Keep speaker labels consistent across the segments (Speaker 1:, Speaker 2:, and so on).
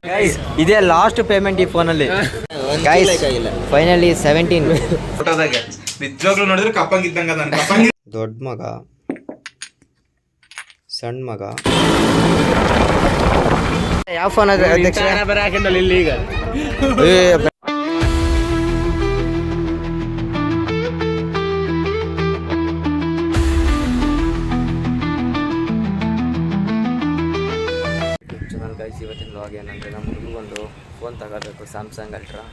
Speaker 1: Guys ಇದೇ last payment ಈ ಫೋನಲ್ಲಿ. ಗೈಸ್ ಫೈನಲಿ 17
Speaker 2: ಫೋಟೋದಾಗೆ ನಿಜವಾಗ್ಲೂ ನೋಡಿದ್ರೆ ಕಪ್ಪಂಗಿದ್ದಂಗ
Speaker 1: ದೊಡ್ಡ ಮಗ ಸಣ್ಣ ಮಗ. ಯಾವ ಫೋನ್ ಅದ ಅಧ್ಯಕ್ಷ?
Speaker 2: ಈಗ
Speaker 1: ಗೈಸ್ ಇವತ್ತಿನ ಲಾಗ್ ಏನಂದರೆ ನಮ್ಮ ಹುಡುಗಂದು ಫೋನ್ ತಗೋಬೇಕು, ಸ್ಯಾಮ್ಸಂಗ್ ಅಲ್ಟ್ರಾ.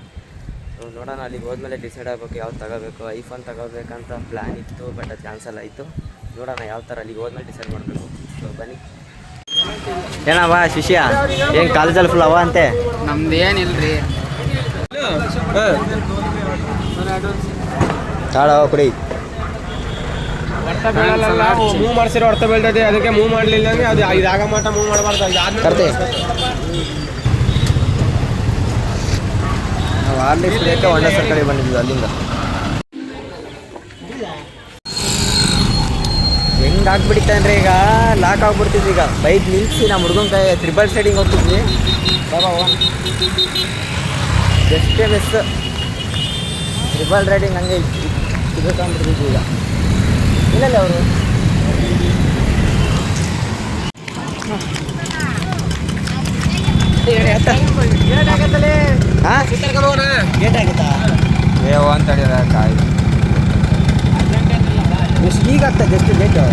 Speaker 1: ನೋಡೋಣ ಅಲ್ಲಿಗೆ ಹೋದ್ಮೇಲೆ ಡಿಸೈಡ್ ಆಗಬೇಕು ಯಾವ್ದು ತಗೋಬೇಕು. ಐಫೋನ್ ತಗೋಬೇಕಂತ ಪ್ಲ್ಯಾನ್ ಇತ್ತು, ಬಟ್ ಅದು ಕ್ಯಾನ್ಸಲ್ ಆಯಿತು. ನೋಡೋಣ ಯಾವ ಥರ ಅಲ್ಲಿಗೆ ಹೋದ್ಮೇಲೆ ಡಿಸೈಡ್ ಮಾಡಬೇಕು. ಸೊ ಬನ್ನಿ. ಏನವ ಶಿಷ್ಯ, ಏನು ಕಾಲೇಜಲ್ಲಿ ಫುಲ್ ಅವ ಅಂತೆ?
Speaker 3: ನಮ್ದು ಏನಿಲ್ರಿ.
Speaker 1: ತಾಳ ಕುಡಿ
Speaker 2: ಮೂವ್ ಮಾಡ್ಸಿರೋ ಹೊಡ್ತ ಬೀಳ್ತದೆ, ಅದಕ್ಕೆ ಮೂವ್ ಮಾಡಲಿಲ್ಲ ಅಂದ್ರೆ ಅದು ಇದಾಗ ಮಾಟ ಮೂವ್ ಮಾಡಬಾರ್ದು.
Speaker 1: ಕರ್ತೆ ನಾವು ಆರ್ಲಿಕ್ಕೆ ಹೊಂಡ ಸರ್ಕಳಿ ಬಂದಿದ್ವಿ. ಅಲ್ಲಿಂದ ಹೆಂಗೆ ಆಗ್ಬಿಡ್ತಾನ್ರಿ ಈಗ, ಲಾಕ್ ಆಗ್ಬಿಡ್ತಿದ್ವಿ. ಈಗ ಬೈಕ್ ನಿಲ್ಲಿಸಿ ನಮ್ಮ ಹುಡುಗನ ಕೈ ತ್ರಿಬಲ್ ಸೈಡಿಂಗ್ ಹೋಗ್ತಿದ್ವಿ. ಬಾಬಾ ಎಷ್ಟೇ ಮಿಸ್ ತ್ರಿಬಲ್ ರೈಡಿಂಗ್ ಹಂಗೆ ಸಿಗಕೊಂಡ್ಬಿಡ್ತಿದ್ವಿ. ಈಗ ಇಲ್ಲಲ್ಲ ಅವರು ಗೇಟ್ ಆಗುತ್ತಾ ಅಂತ ಎಷ್ಟು ಈಗ ಆಗ್ತದೆ ಎಷ್ಟು ಲೇಟು?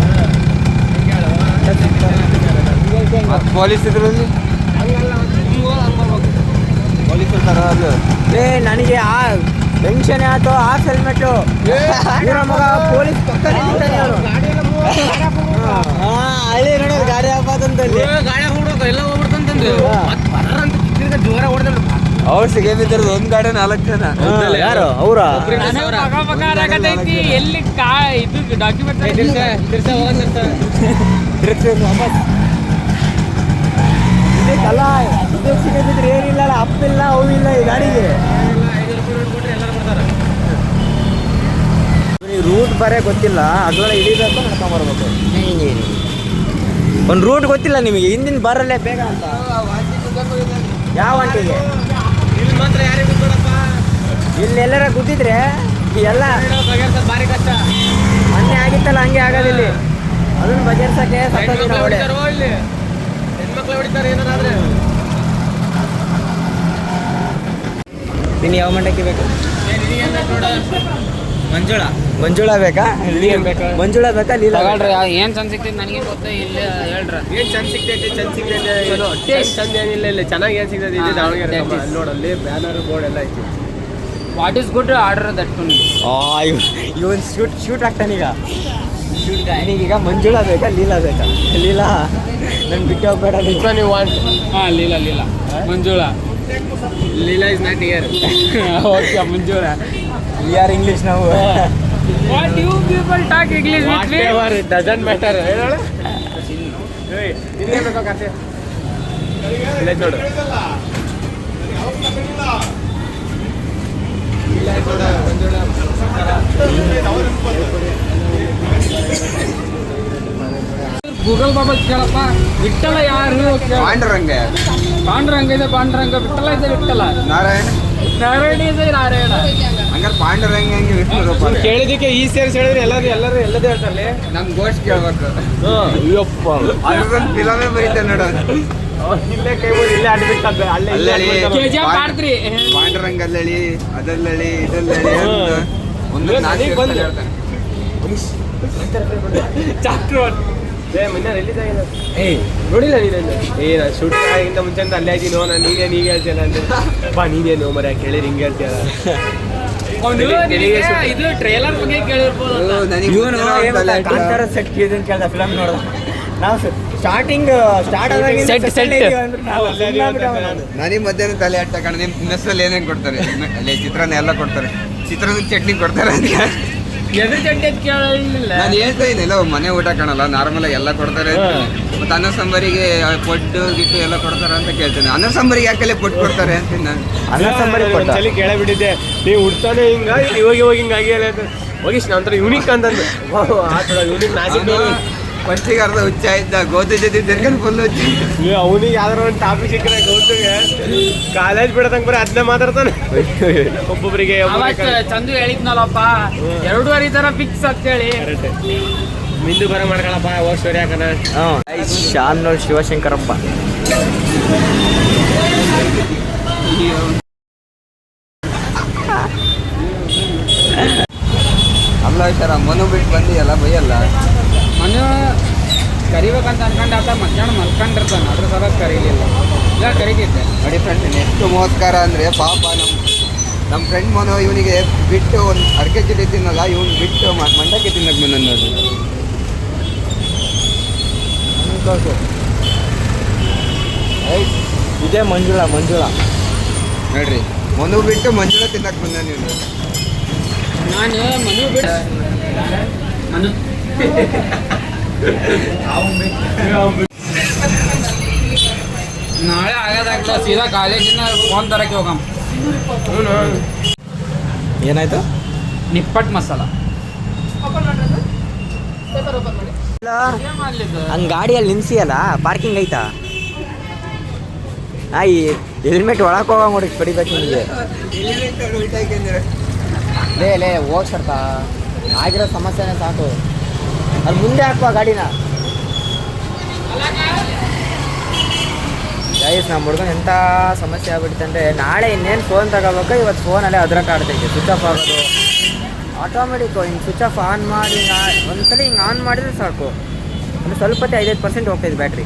Speaker 2: ಪೊಲೀಸ್ ಇದರಲ್ಲಿ ಪೊಲೀಸ್ ಇರ್ತಾರ. ಅದು
Speaker 1: ನನಗೆ ಆ ಟೆನ್ಷನ್ ಆಯ್ತು. ಹಾಫ್ ಹೆಲ್ಮೆಟ್ಟು ಮಗ ಪೊಲೀಸ್ ಪಕ್ಕ ನಿಂತಿದ್ದಾನೆ ಅವನು. ಹಳ್ಳಿ ನೋಡೋದು ಗಾಡಿ ಹಾಕೋದಂತಲ್ಲಿ
Speaker 3: ಎಲ್ಲ ಹೋಗ್ಬಿಡ್ತಂತಂದ್ರೆ ಜೋರ ಹೊಡೆದ
Speaker 2: ಅವ್ರು ಸಿಗೇ ಬಿದ್ದಿರೋದು ಒಂದು ಗಾಡಿ 4 ಜನ.
Speaker 1: ಯಾರು ಅವರ?
Speaker 3: ಎಲ್ಲಿ ಇದು ಡಾಕ್ಯುಮೆಂಟ್
Speaker 1: ಇದಕ್ಕಲ್ಲ, ಇದಕ್ಕೆ ಸಿಗದಿದ್ರೆ ಏನಿಲ್ಲ, ಅಪ್ಪಿಲ್ಲ ಅವು ಇಲ್ಲ ಈ ಗಾಡಿಗೆ. ರೂಟ್ ಬರೇ ಗೊತ್ತಿಲ್ಲ, ಅದ್ರೊಳಗೆ ಇಳಿಬೇಕು, ನಡ್ಕೊಂಬರ್ಬೇಕು. ಒಂದು ರೂಟ್ ಗೊತ್ತಿಲ್ಲ ನಿಮಗೆ, ಹಿಂದಿನ ಬರಲ್ಲೇ ಬೇಗ ಅಂತ. ಯಾವ ಅಂಟಿಗೆ
Speaker 2: ಇಲ್ಲಿ ಮಾತ್ರ ಯಾರಿಗೂ ಗೊತ್ತಪ್ಪ.
Speaker 1: ಇಲ್ಲೆಲ್ಲರ ಗೊತ್ತಿದ್ರೆ ಎಲ್ಲ
Speaker 2: ಭಾರಿ ಕಷ್ಟ.
Speaker 1: ಮೊನ್ನೆ ಆಗಿತ್ತಲ್ಲ ಹಂಗೆ ಆಗೋದಿಲ್ಲ. ಅದನ್ನು ಬಗೆಹರ್ಸಕ್ಕೆ
Speaker 2: ಹೆಣ್ಮಕ್ಳು ಹೊಡಿತಾರೆ ಏನಾದ್ರೆ.
Speaker 1: ನೀನು ಯಾವ ಮಂಡಕ್ಕಿ ಬೇಕು? ಮಂಜುಳ ಬೇಕಾ? ಮಂಜುಳ ಬೇಕಾ? ಲೀಲಾ
Speaker 3: ಏನ್ ಚಂದ ಸಿಗ್ತೈತಿ ನನಗೆ ಗೊತ್ತ. ಇಲ್ಲ ಹೇಳ್ರ
Speaker 2: ಏನ್ ಚಂದ ಸಿಗ್ತೈತಿ? ಚಂದ ಏನಿಲ್ಲ. ಇಲ್ಲ ಚೆನ್ನಾಗಿ ಏನ್ ಸಿಗ್ತೈತಿ ಇದೆ ದಾವಣಗೆರೆ ನೋಡಲ್ಲಿ ಬ್ಯಾನರ್ ಬೋರ್ಡ್ ಎಲ್ಲ ಐತಿ.
Speaker 3: What is good order that
Speaker 1: ಇವನ್ ಶೂಟ್ ಆಗ್ತಾನೀಗ. ಈಗ ಮಂಜುಳ ಬೇಕಾ ಲೀಲಾ ಬೇಕಾ? ಲೀಲಾ ನನ್ ಬಿಟ್ಟು ಹೋಗ್ಬೇಡ.
Speaker 2: ನೀವು want?
Speaker 3: Leela Manjula.
Speaker 2: Leela is not here.
Speaker 3: Okay Manjula.
Speaker 1: We are English ನಾವು.
Speaker 3: What you people talk English with me?
Speaker 2: It doesn't matter. ಹೇಳೋಣ ನಿನ್ನೆ ಬೇಕೋ ಕತೆ ಇಲ್ಲ ನೋಡು.
Speaker 3: ಗೂಗಲ್ ಬಾಬಾ ಕೇಳಪ್ಪ. ವಿಠಲ ಯಾರು?
Speaker 2: ಪಾಂಡುರಂಗ
Speaker 3: ಇದೆ ಪಾಂಡುರಂಗ. ವಿಠಲ ಇದೆ ವಿಠಲ. ನಾರಾಯಣ ಇದೆ ನಾರಾಯಣ.
Speaker 2: ಹಂಗಾರೆ ಪಾಂಡುರಂಗ ಹೆಂಗೆ ವಿಷ್ಣು ಕೇಳಿದಕ್ಕೆ ಈ ಸೇರಿಸಿ ಹೇಳಿದ್ರೆ ಎಲ್ಲರೂ ಎಲ್ಲದೇ ಹೇಳ್ತಾರೆ. ನಮ್ ಗೋಷ್ಠ ಕೇಳ್ಬೇಕು. ಅಯ್ಯಪ್ಪ ಅದೊಂದು ಫಿಲಮೇ ಬರೀತೆ ನೋಡು. ಇಲ್ಲೇ ಕೈಬೋದು ಇಲ್ಲೇ ಅಡ್ಮಿಟ್
Speaker 3: ಮಾಡ್ತ್ರಿ.
Speaker 2: ಪಾಂಡುರಂಗ ಅಲ್ಲಳಿ ಅದಲ್ಲಳಿ ಇದಲ್ಲಳಿ ಒಂದು ಮೊನ್ನೆ ರಿಲೀಸ್ ಆಗಿದೆ. ನೋಡಿಲ್ಲ ನೀನು? ನಾನು ಶೂಟಿಂಗ್ ಆಗಿಂದ ಮುಂಚೆ ಅಲ್ಲೇ ಆಗಿನೋ. ನಾನು ನೀನೇನು ಹೀಗೆ ಹೇಳ್ತೀಯಲ್ಲ ಅಂದ್ರೆ ಬಾ ನೀನೇನು ಮರ ಕೇಳಿರಿ ಹಿಂಗೆ ಹೇಳ್ತೀಯಲ್ಲ.
Speaker 3: ಇದು ಟ್ರೇಲರ್ ಬಗ್ಗೆ ಕೇಳಿರ್ಬೋದು.
Speaker 1: ಕಾಂತಾರ ಸೆಟ್ ಕೇಳ್ದ ಫಿಲಮ್ ನೋಡೋದು ನಾವು. ಸ್ಟಾರ್ಟ್
Speaker 2: ನನಗೆ ಮಧ್ಯಾಹ್ನ ತಲೆ ಆಟ ಕಣ. ನಿಮ್ಮ ಮೆಸ್ಸಲ್ಲಿ ಏನೇನು ಕೊಡ್ತಾರೆ? ಅಲ್ಲಿ ಚಿತ್ರಾನ್ನ ಎಲ್ಲ ಕೊಡ್ತಾರೆ. ಚಿತ್ರಾನ್ನ ಚಟ್ನಿ ಕೊಡ್ತಾರೆ ಅಂತ
Speaker 3: ಎದ್ರ ಚಟ್ನಿ ಅಂತ ಕೇಳಿಲ್ಲ.
Speaker 2: ನಾನು ಹೇಳ್ತಾ ಇದ್ದೀನಿಲ್ಲ, ಮನೆ ಊಟ ಕಾಣಲ್ಲ, ನಾರ್ಮಲ್ ಆಗಿ ಎಲ್ಲ ಕೊಡ್ತಾರೆ. ಮತ್ತೆ ಅನ್ನ ಸಾಂಬಾರಿಗೆ ಪೊಟ್ಟು ಗಿಟ್ಟು ಎಲ್ಲ ಕೊಡ್ತಾರೆ ಅಂತ ಕೇಳ್ತೇನೆ. ಅನ್ನ ಸಾಂಬಾರಿಗೆ ಯಾಕಲ್ಲೇ ಪೊಟ್ಟು ಕೊಡ್ತಾರೆ ಅಂತ ನಾನು
Speaker 1: ಅನ್ನ ಸಾಂಬಾರಿಗೆ
Speaker 2: ಕೇಳಬಿಟ್ಟಿದ್ದೆ. ನೀವು ಉಡ್ತಾನೆ ಇವಾಗ ಹಿಂಗಾಗಿ ಹೋಗಿಸ್ ನಂತರ ಯೂನಿಕ್ ಅಂತಂದು ಯೂನಿಕ್ ನಾಸಿಕ್ ಫಸ್ಟಿಗೆ ಅರ್ಧ ಹುಚ್ಚ ಇದ್ದ ಗೋಧಿ ಜೊತೆ ತಿರ್ಕೊಂಡು ಫುಲ್ ಹುಚ್ಚಿ.
Speaker 4: ಅವನಿಗೆ ಯಾವ್ದಾರ ಒಂದು ಟಾಪಿಕ್ ಸಿಕ್ಕರೆ ಗೌತಮ್ಗೆ ಕಾಲೇಜ್ ಬಿಡದಂಗೆ ಬರೀ ಅದನ್ನೇ ಮಾತಾಡ್ತಾನೆ ಒಬ್ಬೊಬ್ಬರಿಗೆ.
Speaker 3: ಚಂದು ಹೇಳಿದ್ನಲ್ಲಪ್ಪ 2.5 ತರ ಫಿಕ್ಸ್ ಅಂತೇಳಿ.
Speaker 4: ಮಿಂದು ಬರ ಮಾಡ್ಕೊಳಪ್ಪ ಹೋಗಿ ಸ್ಟೋರಿ ಹಾಕೋಣ.
Speaker 1: ಶಾನ್ನೋಳ್ ಶಿವಶಂಕರಪ್ಪ.
Speaker 2: ಅಲ್ಲ ಸರ ಮನು ಬಿಟ್ಟು ಬಂದಿಯಲ್ಲ ಬೈಯಲ್ಲ.
Speaker 3: ಮನು ಕರಿಬೇಕಂತ ಅನ್ಕೊಂಡು ಆತ ಮಧ್ಯಾಹ್ನ ಮಲ್ಕೊಂಡಿರ್ತಾನೆ, ಅದ್ರ ಸಲ ಕರೀಲಿಲ್ಲ. ಇಲ್ಲ ಕರೀತಿದ್ದೆ.
Speaker 2: ನೋಡಿ ಫ್ರೆಂಡ್ಸ್, ನೆಕ್ಸ್ಟ್ ಮೋಸ್ಕಾರ ಅಂದರೆ ಪಾಪ ನಮ್ಮ ಫ್ರೆಂಡ್ ಮನು ಇವನಿಗೆ ಬಿಟ್ಟು ಒಂದು ಅಡಿಕೆ ಚೀಟಿ ತಿನ್ನಲ್ಲ, ಇವನು ಬಿಟ್ಟು ಮಂಡಕ್ಕೆ ತಿನ್ನಕ್ಕೆ ಬಂದ ನೋಡಿ.
Speaker 1: ಇದೇ ಮಂಜುಳಾ
Speaker 2: ನೋಡ್ರಿ, ಮನು ಬಿಟ್ಟು ಮಂಜುಳ ತಿನ್ನಕ್ಕೆ ಬಂದ ನೀವು.
Speaker 3: ನಾನು ಮನು ಬಿಡ ಮನು ನಾಳೆ ಆಗೋದಾಗ್ತದೆ, ಸೀದಾ ಕಾಲೇಜಿನ ಫೋನ್ ತರಕ್ಕೆ ಹೋಗಮ್ಮ.
Speaker 1: ಏನಾಯ್ತು?
Speaker 3: ನಿಪ್ಪಟ್ಟು ಮಸಾಲ
Speaker 1: ಹಂಗೆ ಗಾಡಿಯಲ್ಲಿ ನಿಲ್ಸಿಯಲ್ಲ, ಪಾರ್ಕಿಂಗ್ ಐತಾ? ಈ ಹೆಲ್ಮೆಟ್ ಒಳಕ್ಕೆ ಹೋಗೋ ನೋಡಿ ಪಡಿಬೇಕು ನಿಮಗೆ. ಲೇ ಹೋಗ್ಸರ್ತ ಆಗಿರೋ ಸಮಸ್ಯೆನೇ ಸಾಕು. ಅಲ್ಲಿ ಮುಂದೆ ಹಾಕುವ ಗಾಡಿನ. ಗೈಸ್, ನಮ್ಮ ಹುಡುಗನ ಎಂಥ ಸಮಸ್ಯೆ ಆಗ್ಬಿಡುತ್ತೆ ಅಂದರೆ, ನಾಳೆ ಇನ್ನೇನು ಫೋನ್ ತಗೋಬೇಕು, ಇವತ್ತು ಫೋನಲ್ಲೇ ಅದ್ರಾಗ ಆಡ್ತೈತೆ, ಸ್ವಿಚ್ ಆಫ್ ಆಗೋದು ಆಟೋಮೆಟಿಕ್ಕು. ಹಿಂಗೆ ಸ್ವಿಚ್ ಆಫ್ ಆನ್ ಮಾಡಿ ಒಂದ್ಸಲ ಹಿಂಗೆ ಆನ್ ಮಾಡಿದ್ರೆ ಸಾಕು, ಒಂದು ಸ್ವಲ್ಪ 5% ಹೋಗ್ತೈತೆ ಬ್ಯಾಟ್ರಿ.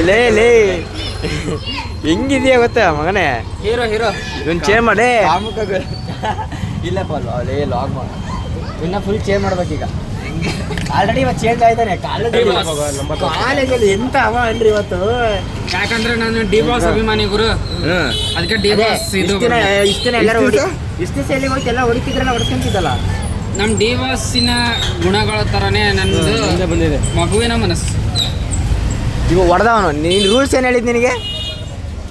Speaker 1: ಲೇ ಹೆಂಗಿದೆಯಾ ಗೊತ್ತಾ ಮಗನೇ?
Speaker 3: ಹೀರೋ
Speaker 1: ಇವನ್ ಚೇಂಜ್ ಮಾಡಿ. ಇಲ್ಲಪ್ಪ ಲೇ ಲಾಗ್ ಮಾಡ, ಇನ್ನ ಫುಲ್ ಚೇಂಜ್ ಮಾಡ್ಬೇಕೀಗ. ಆಲ್ರೆಡಿ ಇವತ್ತು ಚೇಂಜ್ ಆಯ್ತಾನೆ. ಕಾಲೇಜಲ್ಲಿ ಎಂತ ಅವ ಅನ್ರಿ ಇವತ್ತು.
Speaker 3: ಯಾಕಂದ್ರೆ ನಾನು ಡಿ ಬಾಸ್ ಅಭಿಮಾನಿ ಗುರು, ಅದಕ್ಕೆ ಡಿ ಬಾಸ್
Speaker 1: ಇಷ್ಟು ದಿನ ಎಲ್ಲರೂ ಇಷ್ಟು ದಿವಸ ಎಲ್ಲಿ ಹೋಗಿ ಎಲ್ಲ ಹೊಡಿತಿದ್ರಲ್ಲ, ಹೊಡ್ಕೊಂತಿದ್ದಲ್ಲ.
Speaker 3: ನಮ್ಮ ಡಿ ಬಾಸಿನ ಗುಣಗಳ ಥರನೇ ನನ್ನದು
Speaker 4: ಬಂದಿದೆ
Speaker 3: ಮಗುವಿನ ಮನಸ್ಸು.
Speaker 1: ಇವ ಹೊಡೆದವನು. ನೀನು ರೂಲ್ಸ್ ಏನು ಹೇಳಿದ್ ನಿನಗೆ?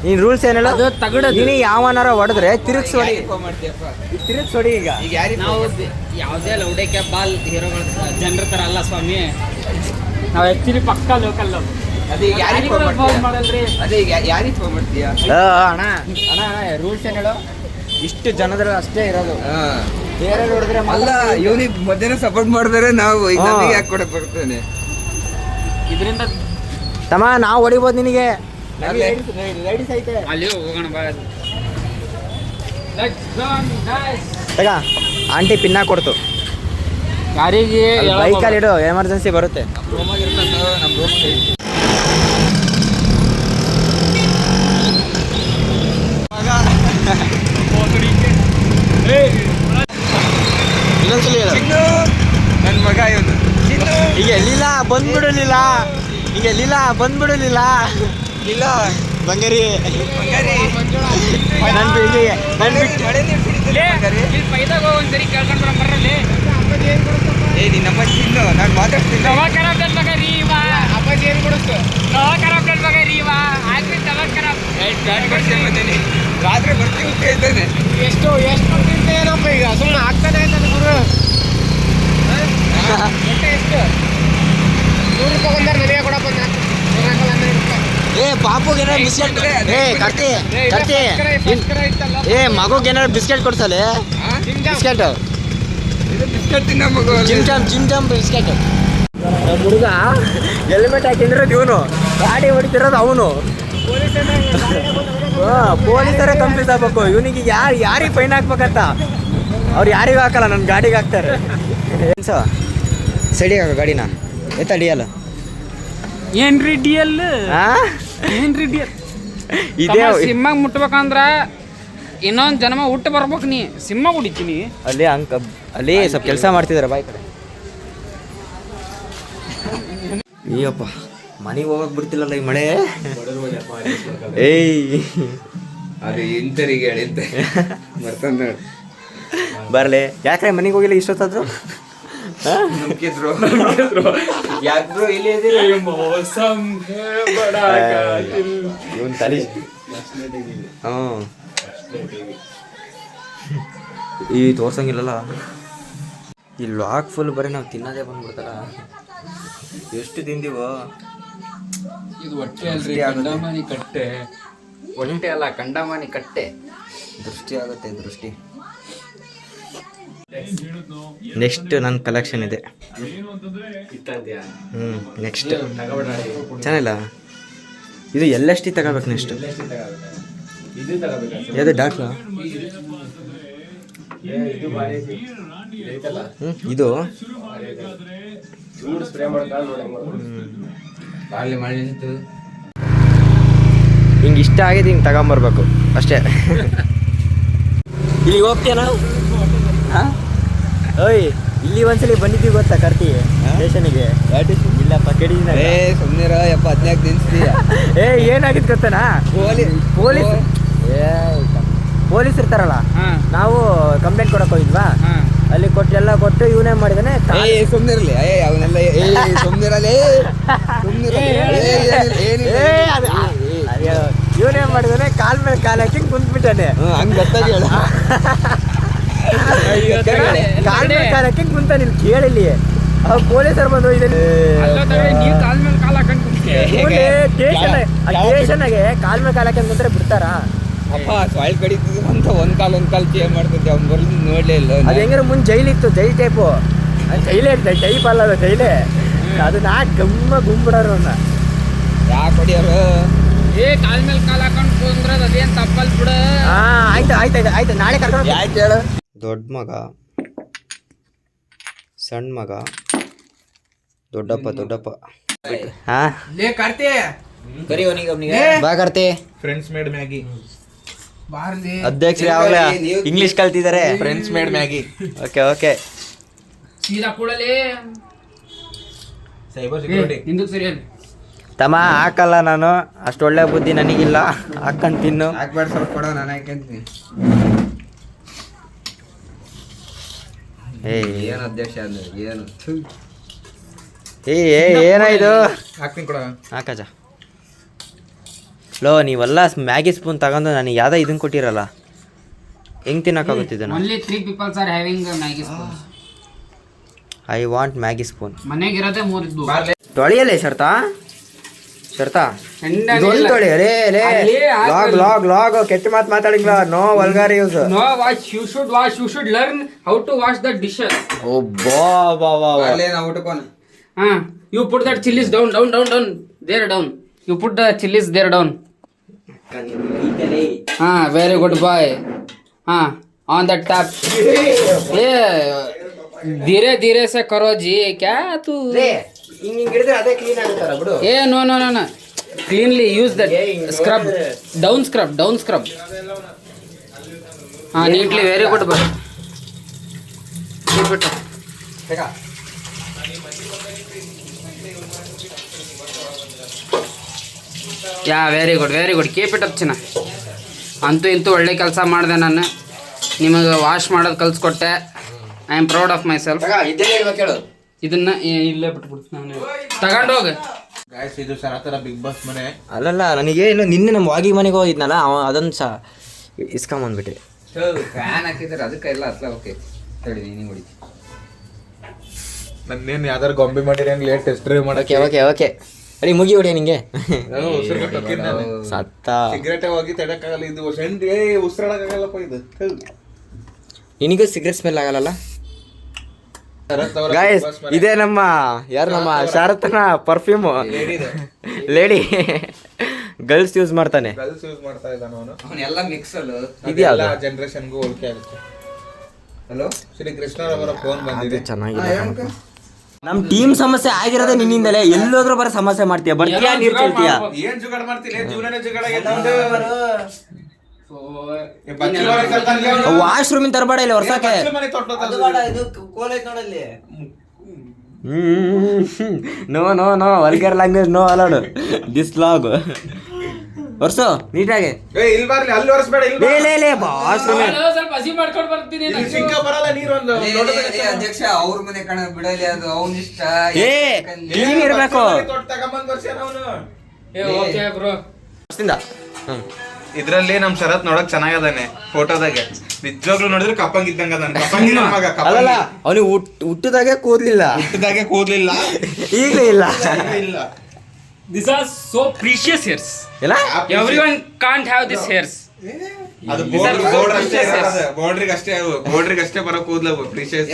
Speaker 1: ನೀನು ರೂಲ್ಸ್ ಏನು ಹೇಳ?
Speaker 3: ಅದು ತಗಡದು.
Speaker 1: ನೀನು ಯಾವನಾರ ಹೊಡೆದ್ರೆ ತಿರುಗಿಸಿ ಹೊಡಿ ಈಗ.
Speaker 3: ನಾವು ಯಾವುದೇ ಲೌಡೇಕೆ ಬಾಲ್ ಹೀರೋಗಳ ಜನರ ಥರ ಅಲ್ಲ ಸ್ವಾಮಿ, ನಾವು ಆ್ಯಕ್ಚುಲಿ ಪಕ್ಕ ಲೋಕಲ್. ಮಾಡಲ್ರಿ.
Speaker 1: ಅಣ್ಣ ರೂಲ್ಸ್ ಏನು ಹೇಳು? ಇಷ್ಟು ಜನದಲ್ಲಿ ಅಷ್ಟೇ ಇರೋದು. ಬೇರೆ ನೋಡಿದ್ರೆ
Speaker 2: ಅಲ್ಲ, ಇವನಿಗೆ ಮಧ್ಯಾಹ್ನ ಸಪೋರ್ಟ್ ಮಾಡಿದ್ರೆ ನಾವು ಈಗ ನಮಗೆ ಯಾಕೆ ಕೊಡಕ್ ಬರ್ತಾನೆ?
Speaker 3: ಇದರಿಂದ
Speaker 1: ತಮ್ಮ ನಾವು ಹೊಡಿಬೋದು ನಿನಗೆ. ಲೇಡೀಸ್ ಐತೆ
Speaker 3: ಅಲ್ಲಿ ಹೋಗೋಣ ಬಾ.
Speaker 1: ತಗ ಆಂಟಿ ಪಿನ್ನ ಕೊಡ್ತು.
Speaker 3: ಯಾರಿಗೆ
Speaker 1: ಬೈಕಲ್ಲಿ ಇಡು, ಎಮರ್ಜೆನ್ಸಿ ಬರುತ್ತೆ. ಇನ್ನೊಂದ್ಸಲಿ
Speaker 2: ನನ್ನ ಮಗ ಇವನು.
Speaker 1: ಈಗ ಲೀಲಾ ಬಂದ್ಬಿಡಲಿಲ್ಲ,
Speaker 2: ಇಲ್ಲ
Speaker 1: ಬಂಗಾರಿ
Speaker 3: ಒಂದ್ಸರಿ ಕೇಳ್ಕೊಂಡ್ರ ಬರ್ರಲ್ಲಿ.
Speaker 2: ನಮ್ಮ ಚಿನ್ನು ನಾನು ಮಾತಾಡ್ತೀನಿ.
Speaker 3: ಅಪ್ಪಾಜಿ ಏನು ಕೊಡಿಸ್ತು?
Speaker 2: ರಾತ್ರಿ ಬರ್ತೀವಿ ಅಂತ ಹೇಳ್ತಾನೆ.
Speaker 4: ಎಷ್ಟು ಏನಪ್ಪ ಈಗ ಸುಮ್ಮನೆ ಆಗ್ತಾನೆ ಆಯ್ತಾನೆ ಗುರು. ಎಷ್ಟು 100 ರೂಪಾಯಿ ಬಂದಾರೆ ನನಗೆ ಕೊಡಪ್ಪ.
Speaker 1: ಪಾಪುಗೆ ಏನಾರು ಬಿಸ್ಕೆಟ್, ಕರ್ತಿ ಮಗುಗೆ ಏನಾರು ಬಿಸ್ಕೆಟ್ ಕೊಡ್ಸಲೆ. ಬಿಸ್ಕೆಟ್
Speaker 2: ತಿನ್ನ ಮಗು.
Speaker 1: Gym jump biscuit. ನಮ್ಮ ಹುಡುಗ ಹೆಲ್ಮೆಟ್ ಹಾಕಿದ್ರೆ ಇವನು, ಗಾಡಿ ಹೊಡಿತಿರೋದು ಅವನು. ಪೊಲೀಸರೇ ಕಂಪ್ಲೀಟ್ ಆಗ್ಬೇಕು. ಇವನಿಗೆ ಯಾರಿಗೆ ಫೈನ್ ಹಾಕ್ಬೇಕಂತ ಅವ್ರು ಯಾರಿಗೂ ಹಾಕಲ್ಲ, ನನ್ನ ಗಾಡಿಗೆ ಹಾಕ್ತಾರೆ. ಸೈಡಿಗೆ ಹಾಕೋ ಗಾಡಿನ, ಅಡಿಯಲ್ಲ.
Speaker 3: ಏನ್ರಿ ಡಿಎಲ್? ಏನ್ರಿ ಡಿಎಲ್?
Speaker 1: ಇದೇ
Speaker 3: ಸಿಮ್ಮಾಗ ಮುಟ್ಬೇಕಂದ್ರ ಇನ್ನೊಂದು ಜನ್ಮ ಹುಟ್ಟು ಬರ್ಬೇಕು. ನೀ ಸಿಮ್ಮ ಹೊಡಿತೀನಿ
Speaker 1: ಅಲ್ಲಿ ಸ್ವಲ್ಪ ಕೆಲಸ ಮಾಡ್ತಿದಾರೆ ಬಾಯ್ ಕಡೆ. ಅಯ್ಯಪ್ಪ, ಮನೆಗೆ ಹೋಗಕ್ ಬಿಡ್ತಿಲ್ಲಲ್ಲ ಈ ಮಳೆ.
Speaker 2: ಅದು ಇಂತರಿಗೆ ಹೇಳಿದ್ದೆ ಬರ್ತಂದ
Speaker 1: ಬರಲಿ. ಯಾಕ್ರೆ ಮನೆಗೆ ಹೋಗಿಲ್ಲ ಇಷ್ಟೊತ್ತಾದ್ರು?
Speaker 2: ನಂಬಿದ್ರು ಯಾಕ್ರು ಇಲ್ಲಿ
Speaker 1: ಇವನ್ ತಲೆ. ಈ ತೋರ್ಸಂಗಿಲ್ಲಲ್ಲ. ಈ ಲಾಕ್ ಫುಲ್ ಬರೀ ನಾವು ತಿನ್ನೋದೇ ಬಂದ್ಬಿಡ್ತಾರ. ಎಷ್ಟು ತಿಂದೀವೋ.
Speaker 3: ಇದು ಹೊಟ್ಟೆ ಅಲ್ರಿ, ಕಂಡಮಾನಿ ಕಟ್ಟೆ. ಹೊಟ್ಟೆ ಅಲ್ಲ, ಕಂಡಮಾನಿ ಕಟ್ಟೆ.
Speaker 1: ದೃಷ್ಟಿ ಆಗುತ್ತೆ, ದೃಷ್ಟಿ. ನೆಕ್ಸ್ಟ್ ನನ್ನ ಕಲೆಕ್ಷನ್ ಇದೆ. ನೆಕ್ಸ್ಟ್ ಚೆನ್ನಾಗಿಲ್ಲ ಇದು ಎಲ್ಲೆಷ್ಟಿ ತಗೋಬೇಕು. ನೆಕ್ಸ್ಟ್ ಯಾವ್ದು ಡಾಕ್ಟ್ರಾ? ಇದು ಹಿಂಗೆ ಇಷ್ಟ ಆಗಿದೆ, ಹಿಂಗೆ ತಗೊಂಬರ್ಬೇಕು ಅಷ್ಟೇ. ಇಲ್ಲಿ ಹೋಗ್ತೀಯ ನಾವು? ಹಾಂ ಓಯ್, ಇಲ್ಲಿ ಒಂದ್ಸಲಿ ಬಂದಿದ್ದೀವಿ ಗೊತ್ತಾ ಕರ್ತಿ ಸ್ಟೇಷನಿಗೆ? ಇಲ್ಲಪ್ಪ ಕೆಡಿನ.
Speaker 2: ಸುಮ್ಮನೆ ಯಪ್ಪ 14 ದಿನ.
Speaker 1: ಏನಾಗಿತ್ತು ಗೊತ್ತನಾ? ಪೊಲೀಸ್ ಇರ್ತಾರಲ್ಲ, ನಾವು ಕಂಪ್ಲೇಂಟ್ ಕೊಡಕ್ ಹೋಗಿದ್ವಾ, ಅಲ್ಲಿ ಕೊಟ್ಟೆಲ್ಲ ಕೊಟ್ಟು ಇವನೇ ಮಾಡಿದಾನೆ.
Speaker 2: ಸುಮ್ಮನಿರ್ಲಿ ಅವನೆಲ್ಲ ಸುಮ್ಮನಿರಲಿ.
Speaker 1: ಇವನೇ ಮಾಡಿದಾನೆ, ಕಾಲ್ ಮೇಲೆ ಕಾಲ್ ಹಾಕಿ ಕುಂತ್ಬಿಟ್ಟಾನೆ.
Speaker 2: ಹಂಗೆ ಗೊತ್ತಾಗಿ ಹೇಳ.
Speaker 1: ಕಾಲ್ ಮೇಲೆ ಕಾಲ್ ಹಾಕಿ ಕುಂತ ನೀನು ಕೇಳಿಲ್ಲಿ. ಅವಾಗ ಪೊಲೀಸರು ಬಂದು ಸ್ಟೇಷನ್ಗೆ ಕಾಲ್ ಮೇಲೆ ಕಾಲ್ ಹಾಕಿ ಕುಂತ್ರೆ ಬಿಡ್ತಾರಾ?
Speaker 2: ಅಪ್ಪ ಸಾಯಿಲ್ ಕಡಿತಿದ್ರು ಅಂತ ಒಂದ್ ಕಾಲ್ ಚೇಂಜ್ ಮಾಡ್ತೈತಿ. ಅವ್ನು ಬರ್ಲಿ ನೋಡ್ಲೇ ಇಲ್ಲ.
Speaker 1: ಅದು ಹೆಂಗಾರ ಮುಂದೆ ಜೈಲಿತ್ತು, ಜೈಲ್ ಟೈಪು. ಜೈಲೇ ಇರ್ತದೆ, ಟೈಪ್ ಅಲ್ಲ ಅದು, ಜೈಲೇ. ಅದನ್ನ ಗುಂಬಿಡೋರು ಅವನ್ನ.
Speaker 2: ಯಾಕೆ ಹೊಡಿಯೋರು?
Speaker 3: ಕಾಲ್ ಮೇಲೆ ಕಾಲ್ ಹಾಕೊಂಡು ಕುಂದ್ರ ಅದೇನ್ ತಪ್ಪಲ್ ಬಿಡ.
Speaker 1: ಆಯ್ತು ನಾಳೆ ಕರ್ಕೊಂಡು.
Speaker 2: ಯಾಕೆ ಹೇಳು?
Speaker 1: ದೊಡ್ಡ ಮಗ, ಸಣ್ಣ ಮಗ, ದೊಡ್ಡಪ್ಪ. ಹಾ
Speaker 2: ಲೇ ಕಾರ್ತಿ,
Speaker 1: ಬಾ Karthi.
Speaker 2: Friends made Maggi barley.
Speaker 1: ಅಧ್ಯಕ್ಷರು ಯಾವಾಗಲೇ ಇಂಗ್ಲಿಷ್ ಕಲ್ತಿದ್ದಾರೆ.
Speaker 2: Friends made Maggi.
Speaker 1: ಓಕೆ
Speaker 3: ಸೀದಾ ಕೂಡಲೇ
Speaker 2: ಸೈಬರ್ ಸೆಕ್ಯೂರಿಟಿ
Speaker 3: ಹಿಂದಕ್ಕೆ ಸರಿ ಅಲ್ಲಿ
Speaker 1: ತಮ್ಮ ಹಾಕಲ್ಲ ನಾನು, ಅಷ್ಟು ಒಳ್ಳೆ ಬುದ್ಧಿ ನನಗಿಲ್ಲ. ಹಾಕೊಂಡು ತಿನ್ನು.
Speaker 2: ಹಾಕ್ಬೇಡ, ಸ್ವಲ್ಪ ಕೊಡೋ, ನಾನು ಹಾಕ್ಯಂತೀನಿ. ಏನು ಅಧ್ಯಕ್ಷ ಅಂದ್ರೆ ಏನು?
Speaker 1: ಏನಾಯ್ತು?
Speaker 2: ಹಾಕ್ತೀನಿ ಕೊಡ.
Speaker 1: ಹಾಕಜ ಲೋ, ನೀವೆಲ್ಲ ಮ್ಯಾಗಿ ಸ್ಪೂನ್ ತಗೊಂಡು ನನಗೆ ಯಾವ್ದೋ ಇದನ್ನ ಕೊಟ್ಟಿರಲ್ಲ, ಹೆಂಗೆ ತಿನ್ನಕ್ಕಾಗುತ್ತಿದ್ದ?
Speaker 3: Only 3 peoples are having Maggi spoon.
Speaker 1: I want Maggi spoon.
Speaker 3: ಮನೆಗೆ ಇರೋದೇ 3 ಇದ್ವು.
Speaker 1: ತೊಳೆಯಲೇ ಶರ್ತಾ ಇದೊಂದು ತೊಳಿ. ಲಾಗ್ ಕೆಟ್ಟ ಮಾತು ಮಾತಾಡಿಲ್ಲ. No vulgar use.
Speaker 3: No wash, you should learn how to wash the dishes.
Speaker 1: ಓ ಬಾ.
Speaker 2: ನಾವು ಊಟಕೋನ.
Speaker 3: You put that chilies down. There down. You put the chilies there down. Very good boy. On the tap. धीरे से करो जी. क्या तू?
Speaker 1: ಹಿಂಗೆ ಹಿಡಿದ್ರೆ ಅದೇ ಕ್ಲೀನ್ ಆಗುತ್ತಲ್ಲ ಬಿಡು.
Speaker 3: No. Cleanly use that scrub. Down scrub. Neatly. Very good boy. Keep it. Very good keep it up ಚಿನ್ನ. ಅಂತೂ ಇಂತೂ ಒಳ್ಳೆ ಕೆಲಸ ಮಾಡಿದೆ ನಾನು. ನಿಮಗೆ ವಾಶ್ ಮಾಡೋದು ಕಲಿಸ್ಕೊಟ್ಟೆ. I am proud of myself. ಇದನ್ನ ಇಲ್ಲೇ ಬಿಟ್ಬಿಡ್ತು, ನಾನು ತಗೊಂಡೋಗ.
Speaker 2: ಇದು ಸನಾತನ ಬಿಗ್ ಬಾಸ್ ಮನೆ
Speaker 1: ಅಲ್ಲಲ್ಲ, ನನಗೆ ನಿನ್ನೆ ನಮ್ಮ ವಾಗಿ ಮನೆಗೆ ಹೋಗಿದ್ನಲ್ಲ, ಅದೊಂದು ಇಸ್ಕೊಂಬಂದ್ಬಿಟ್ರಿ.
Speaker 2: ಫ್ಯಾನ್ ಹಾಕಿದ್ರೆ ಅದಕ್ಕೆ ಎಲ್ಲ ಅತ್ಲ. ಓಕೆ ಹೇಳಿ, ನೀನು ಹೊಡಿ. ನನ್ನೇನು ಯಾವ್ದಾರು ಗೊಂಬೆ ಮಾಡಿರಿ ಹಂಗೆ ಲೇಟ್ ಟೆಸ್ಟ್ ಡ್ರೈವ್ ಮಾಡಕ್ಕೆ.
Speaker 1: ಓಕೆ ಅಡಿ ಮುಗಿ ಹೊಡಿಯ ನಿಂಗೆ.
Speaker 2: ಸತ್ತ ಸಿಗರೇಟ್ ಹೋಗಿ ತಡಕ್ಕಾಗಲ್ಲ. ಇದು ಉಸಿರಾಡಕ್ಕಾಗಲ್ಲಪ್ಪ ಇದು.
Speaker 1: ನಿನಗೂ ಸಿಗರೇಟ್ ಸ್ಮೆಲ್ ಆಗಲ್ಲ ಗಾಯ್ಸ್. ಇದೇ ನಮ್ಮ ಶಾರತನ ಪರ್ಫ್ಯೂಮು. ಲೇಡಿ ಗರ್ಲ್ಸ್ ಯೂಸ್ ಮಾಡ್ತಾನೆ.
Speaker 2: ಅವನೆಲ್ಲ ಮಿಕ್ಸ್ ಅಲ್ಲ.
Speaker 1: ಇದೆಲ್ಲ
Speaker 2: ಜನರೇಷನ್ಗೂ ಹೋಲಿಕೆ ಆಗುತ್ತೆ. ಹಲೋ, ಶ್ರೀ ಕೃಷ್ಣರವರ ಫೋನ್ ಬಂದಿದೆ.
Speaker 1: ಚೆನ್ನಾಗಿದೆ. ನಮ್ ಟೀಮ್ ಸಮಸ್ಯೆ ಆಗಿರೋದೇ ನಿನ್ನಿಂದಲೇ. ಎಲ್ಲೋದ್ರೂ ಬರೋ ಸಮಸ್ಯೆ ಮಾಡ್ತೀಯ, ಬರ್ತೀಯಾ, ನೀರ್ ಕೇಳ್ತೀಯ.
Speaker 2: ಏನ್ ಜುಗಾಡ ಮಾಡ್ತೀನಿ? ಜೀವನನೇ ಜುಗಾಡ.
Speaker 1: ವಾಶ್ರೂಮಿನ ತರಬೇಡ ಇಲ್ಲಿ ವರ್ಷಕ್ಕೆ. No vulgar language no allowed this log. ವರ್ಷು ನೀಟಾಗಿ
Speaker 2: ಅಧ್ಯಕ್ಷ ಅವ್ರ ಮನೆ ಕಣ ಬಿಡಲಿ, ಅದು ಅವ್ನ ಇಷ್ಟ.
Speaker 1: ಇರ್ಬೇಕು
Speaker 2: ಇದ್ರಲ್ಲಿ ನಮ್ ಶರತ್ ನೋಡಕ್ ಚೆನ್ನಾಗದಾನೆ ಫೋಟೋದಾಗೆ. ನಿಜವಾಗ್ಲೂ ನೋಡಿದ್ರೆ ಕಪ್ಪಂಗ್ ಇದ್ದಂಗ ಮಗ.
Speaker 1: ಅಲ್ಲಲ್ಲ ಅವನಿಗೆ ಹುಟ್ಟದಾಗೆ ಕೂದ್ಲಿಲ್ಲ,
Speaker 2: ಹುಟ್ಟದಾಗೆ ಕೂದ್ಲಿಲ್ಲ,
Speaker 1: ಈಗಲೇ ಇಲ್ಲ.
Speaker 2: ಇಲ್ಲ.
Speaker 3: These are so precious hairs.
Speaker 1: ಇಲ್ಲ
Speaker 3: Everyone can't have these hairs.
Speaker 2: ಅದು ಬೋರ್ಡ್ರಿಗೆ ಅಷ್ಟೇ ಬರೋ ಕೂದ್ಲವು ಪ್ರೀಶಿಯಸ್.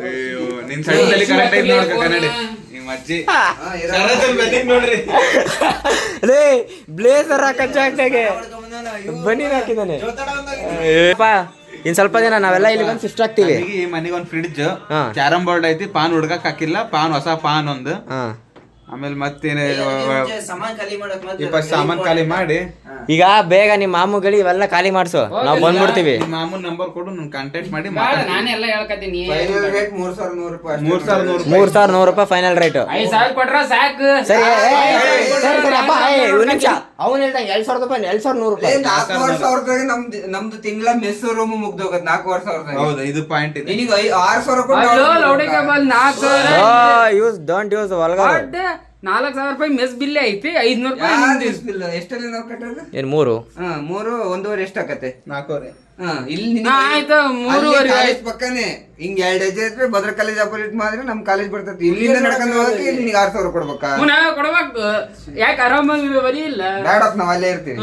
Speaker 2: ಅಯ್ಯೋ ನಿನ್ ಸೈಡಲ್ಲಿ ಕರೆಕ್ಟ್ ಆಗಿ ನೋಡ್ಕ ಕನ್ನಡಿ ನಿಮ್ಮ ಅಜ್ಜಿ ಶರತ್ ಬೆನ್ನಿಗೆ ನೋಡ್ರಿ.
Speaker 1: ಅದೇ ಬ್ಲೇಸರ್ ಹಾಕಂಚಾಗ್ದಾಗೆ ಬನ್ನಿ ಹಾಕಿದ್ದಾನೆ. ಇನ್ ಸ್ವಲ್ಪ ದಿನ ನಾವೆಲ್ಲ ಇಲ್ಲಿ ಬಂದು ಶಿಫ್ಟ್ ಆಗ್ತೀವಿ.
Speaker 2: ಈ ಮನೆಗೆ ಒಂದು ಫ್ರಿಡ್ಜ್, ಕ್ಯಾರಂ ಬೋರ್ಡ್ ಐತಿ, ಪಾನ್ ಹುಡ್ಗಕ್ ಹಾಕಿಲ್ಲ, ಪಾನ್ ಹೊಸ ಪಾನ್ ಒಂದು. ಆಮೇಲೆ ಮತ್ತೇನೆ ಸಾಮಾನ್ ಖಾಲಿ ಮಾಡಿ
Speaker 1: ಈಗ ಬೇಗ ನಿಮ್ಮ ಮಾಮುಗಳಿ ಇವೆಲ್ಲ ಖಾಲಿ ಮಾಡ್ಸು, ನಾವು ಬಂದ್ಬಿಡ್ತೀವಿ.
Speaker 2: ಮಾಮೂನ್ ನಂಬರ್ ಕೊಡು, ನಾನು ಕಾಂಟ್ಯಾಕ್ಟ್ ಮಾಡಿ
Speaker 3: ನಾನೆಲ್ಲ ಹೇಳ್ಕತೀನಿ.
Speaker 1: 3,100 ರೂಪಾಯಿ ಫೈನಲ್ ರೇಟ್.
Speaker 3: 5,000 ಕೊಟ್ರ ಸಾಕು.
Speaker 1: ಸರಿ ಅಪ್ಪ, ನಿಮಿಷ ಅವ್ನು ಹೇಳ್ದಂಗೆ 2,000 ರೂಪಾಯಿ, 2,100 ರೂಪಾಯಿ.
Speaker 5: 4,000 ನಮ್ದು ತಿಂಗಳ ಮೆಸ್ ರೂಮ್ ಮುಗ್ದೋಗತ್. 4,000
Speaker 2: ಹೌದು, ಇದು ಪಾಯಿಂಟ್ ಇದೆ.
Speaker 5: ನಿನಗೆ 6,000
Speaker 1: ಡೋಂಟ್ ಯೂಸ್ ಒಳಗಡೆ
Speaker 3: 4,000 ರೂಪಾಯಿ ಮೆಸ್ ಬಿಲ್ ಐತಿ. 500 ರೂಪಾಯಿ
Speaker 5: ಎಷ್ಟಲ್ಲಿ ನಾವು ಕಟ್ಟೋದು?
Speaker 1: ಏನ್ 3
Speaker 5: 1.5 ಎಷ್ಟಾಕತ್ತೆ?
Speaker 2: 4,000.
Speaker 5: ಇಲ್ಲಿ
Speaker 3: ಆಯ್ತು 3.5
Speaker 5: ಪಕ್ಕನೆ ಹಿಂಗ್ 2 ಹೆಜ್ಜೆ ಇದ್ರೆ ಭದ್ರ ಕಾಲೇಜ್ ಅಪೋಸಿಟ್ ಮಾಡಿದ್ರೆ ನಮ್ ಕಾಲೇಜ್ ಬರ್ತೈತಿ. ಇಲ್ಲಿಂದ ನಡ್ಕೊಂಡು ಹೋಗಕ್ಕೆ ಇಲ್ಲಿ ನಿನಗೆ 6,000 ಕೊಡ್ಬೇಕಾ?
Speaker 3: ಕೊಡ್ಬೇಕು. ಯಾಕೆ ಆರಾಮಾಗಿ ಬರೀ ಇಲ್ಲ
Speaker 5: ಬೇಡಪ್ಪ, ನಾವ್ ಅಲ್ಲೇ ಇರ್ತೀವಿ.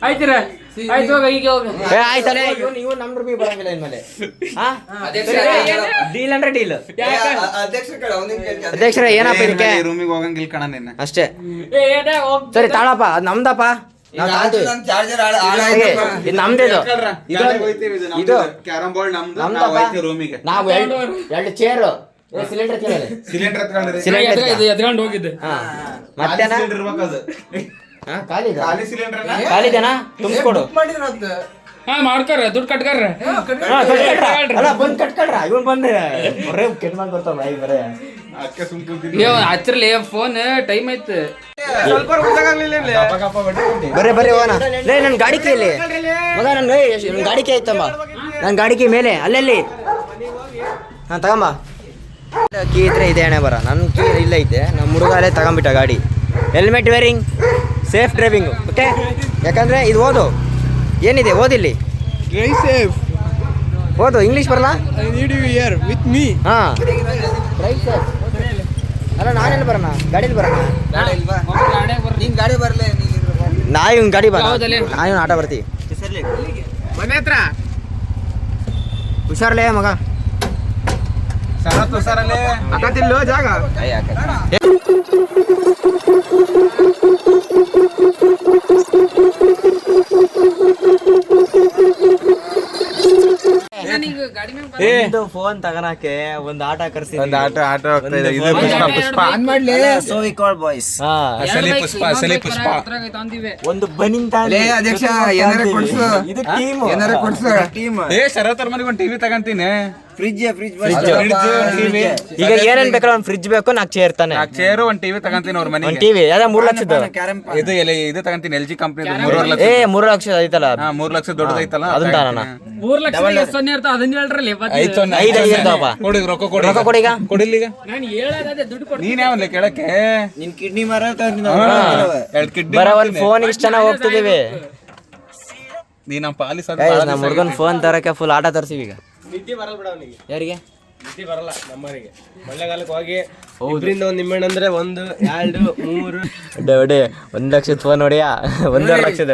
Speaker 3: ಆಯ್ತು ಹೋಗ, ಈಗ ಹೋಗ.
Speaker 1: ಆಯ್ತಲ್ಲ, ಇವ್ ನಮ್ ರೂಪಾಯಿ ಬರಂಗಿಲ್ಲ ಇನ್ಮೇಲೆ. ಡೀಲ್ ಅಂದ್ರೆ ಡೀಲ್. ಅಧ್ಯಕ್ಷರ ಏನಪ್ಪ ಇದಕ್ಕೆ
Speaker 2: ರೂಮಿಗೆ ಹೋಗಂಗಿಲ್ಲ ಕಣ ನಿನ್ನ
Speaker 1: ಅಷ್ಟೇ. ಸರಿ ತಾಳಪ್ಪ, ಅದ್ ನಮ್ದಪ್ಪ, ನಾವ್ ತಾಳ್ತೀವಿ. ಇದು ನಮ್ದಿದು, ಇದು
Speaker 2: ಕ್ಯಾರಂ ಬೋರ್ಡ್ ನಮ್ದು.
Speaker 1: ನಮ್ದಪ್ಪ.
Speaker 2: ರೂಮಿಗೆ
Speaker 1: ನಾವು 2 ಚೇರು, ಸಿಲಿಂಡರ್
Speaker 2: ಸಿಲಿಂಡರ್
Speaker 3: ಎತ್ಕೊಂಡು ಹೋಗಿದ್ದೆ.
Speaker 1: ಮತ್ತೇನ
Speaker 2: ಇರ್ಬೇಕದು. ಖಾಲಿ ಸಿಲಿಂಡರ್
Speaker 1: ಖಾಲಿದೇನಾ ತುಂಬಿಸ್ಕೊಡು.
Speaker 3: ಮಾಡ್ಕರ ದುಡ್ಡು ಕಟ್ಕರ.
Speaker 1: ಅಲ್ಲ ಬಂದ್ ಕಟ್ಕೊಳ್ರ, ಇವನ್ ಬಂದ್ ಬರೇ ಕೆಟ್ಟ ಮಾಡ್ ಬರ್ತಾವ ಬಾಯಿ ಬರೇ.
Speaker 2: ಅದಕ್ಕೆ ಸುಮ್ಕೊಂತೀನಿ.
Speaker 3: ಹಚ್ರಲಿ ಫೋನ್ ಟೈಮ್ ಐತೆ.
Speaker 1: ಬರ್ರಿ ಹೋಗೋಣ. ಲೇ ನನ್ ಗಾಡಿ ಕೈಲಿ ಮಗ, ನನ್ ಗಾಡಿ ಕೈ ಐತಮ್ಮ, ನನ್ ಗಾಡಿ ಕೈ ಮೇಲೆ ಅಲ್ಲೆಲ್ಲಿ ತಗೊಂಬ. ಕೀ ಇದ್ರೆ ಇದೆ ಅಣೆ ಬರ, ನನ್ ಕೀ ಇಲ್ಲ ಐತೆ. ನಮ್ಮ ಹುಡುಗ ಅಲ್ಲೇ ತಗೊಂಬಿಟ್ಟ ಗಾಡಿ. Helmet varying, safe driving, okay? ಯಾಕಂದ್ರೆ ಇದು ಓದು, ಏನಿದೆ ಓದಿಲ್ಲಿ, ಓದು. ಇಂಗ್ಲೀಷ್ ಬರಲ್ಲ? ಹಾ, ಅಲ್ಲ ನಾನೆಲ್ಲಿ ಬರೋಣ, ಗಾಡೀಲಿ ಬರೋಣ.
Speaker 5: ನಿನ್ ಗಾಡಿ ಬರ್ಲೇ?
Speaker 1: ನಾ ಇವ್ನ ಗಾಡಿ ಬರ, ನಾ ಆಟ ಬರ್ತೀವಿ.
Speaker 3: ಮನೆ ಹತ್ರ
Speaker 1: ಹುಷಾರ್ಲೇ ಮಗ.
Speaker 2: ಶರತ್ ಹುಷಾರಲ್ಲೇ
Speaker 4: ಹಾಕತಿಲ್ಲೋ ಜಾಗ.
Speaker 1: ಫೋನ್ ತಗನಾಕೆ ಒಂದ್ ಆಟ ಕರ್ಸಿ,
Speaker 2: ಒಂದು ಆಟ ಹೋಗ್ತಾ ಇದೆ. ಇದು ಪುಷ್ಪ
Speaker 5: ಆನ್ ಮಾಡ್ಲಿ.
Speaker 1: ಬಾಯ್ಸ್.
Speaker 2: ಪುಷ್ಪ
Speaker 1: ಒಂದು ಬನಿನ್
Speaker 5: ಲೇ ಅಧ್ಯಕ್ಷ, ಏನಾರ ಕೊಡ್ಸು.
Speaker 1: ಇದು ಟೀಮ್,
Speaker 5: ಏನಾರ ಕೊಡ್ಸು.
Speaker 2: ಶರತ್ ಅವ್ರ ಮನೆಗೆ ಒಂದು ಟಿವಿ ತಗಂತೀನಿ.
Speaker 5: ಫ್ರಿಜ್
Speaker 1: ಈಗ ಏನೇನ್ ಬೇಕಲ್ಲ, ಒಂದ್ ಫ್ರಿಜ್ ಬೇಕು, 4 ಚೇರ್ ತಾನೆ,
Speaker 2: 4 ಚೇರು, ಒಂದು ಟಿವಿ ತಗಂತೀನಿ ಅವ್ರ
Speaker 1: ಒಂದ್
Speaker 2: ಮನೆಗೆ.
Speaker 1: ಟಿವಿ ಯಾವ್ದ 3 ಲಕ್ಷದ.
Speaker 2: ಇದು ತಗಂತೀನಿ, LG ಕಂಪ್ನಿ 3.5 ಲಕ್ಷ.
Speaker 1: 3 ಲಕ್ಷ ಐತಲ್ಲ,
Speaker 2: 3 ಲಕ್ಷ ದೊಡ್ಡದೈತಲ್ಲ,
Speaker 1: ಅದನ್ನ ತಾನ.
Speaker 3: 3 ಲಕ್ಷ ಸೊನ್ನೆ ಇರ್ತಾವ, ಅದನ್ನ ಹೇಳ್ರಲ್ಲ.
Speaker 1: 5 ಇರ್ತಾವಪ್ಪ.
Speaker 2: ಕೊಡಿ ರೊಕ್ಕ, ಕೊಡಿ
Speaker 1: ರೊಕ್ಕ ಕೊಡಿ, ಈಗ
Speaker 2: ಕೊಡಿಲ್ಲ. ಈಗ
Speaker 3: ನಾನು ಹೇಳೋದೇ ದುಡ್ಡು ಕೊಡ್ತೀನಿ.
Speaker 2: ನೀನ್ ಯಾವಲ್ಲ ಕೇಳಕ್ಕೆ?
Speaker 5: ನಿನ್ ಕಿಡ್ನಿ ಮರ
Speaker 2: 2 ಕಿಡ್ನಿ
Speaker 1: ಬರ ಒಂದ್ ಫೋನ್ ಇಷ್ಟ ಚೆನ್ನಾಗ್ ಹೋಗ್ತಿದೀವಿ.
Speaker 2: ನೀ ನಮ್ಮ ಪಾಲಿಸ್
Speaker 1: ನಮ್ಮ ಹುಡ್ಗನ್ ಫೋನ್ ತರಕ್ಕೆ ಫುಲ್ ಆಟ ತರ್ಸಿವಿ. ಈಗ
Speaker 4: ನಿದ್ದೆ ಬರಲ್ಲ ಬಿಡ ಅವನಿಗೆ,
Speaker 1: ಯಾರಿಗೆ
Speaker 4: ನಿದ್ದೆ ಬರಲ್ಲ ನಮ್ಮನಿಗೆ. ಮಳೆಗಾಲಕ್ಕೆ ಹೋಗಿ ಇಬ್ಬರಿಂದ ಒಂದ್ ನಿಂಬೆಹಣ್ಣು ಅಂದ್ರೆ 1, 2, 3
Speaker 1: 1 ಲಕ್ಷದ ಫೋನ್ ನೋಡಿಯಾ? 1.5 ಲಕ್ಷದ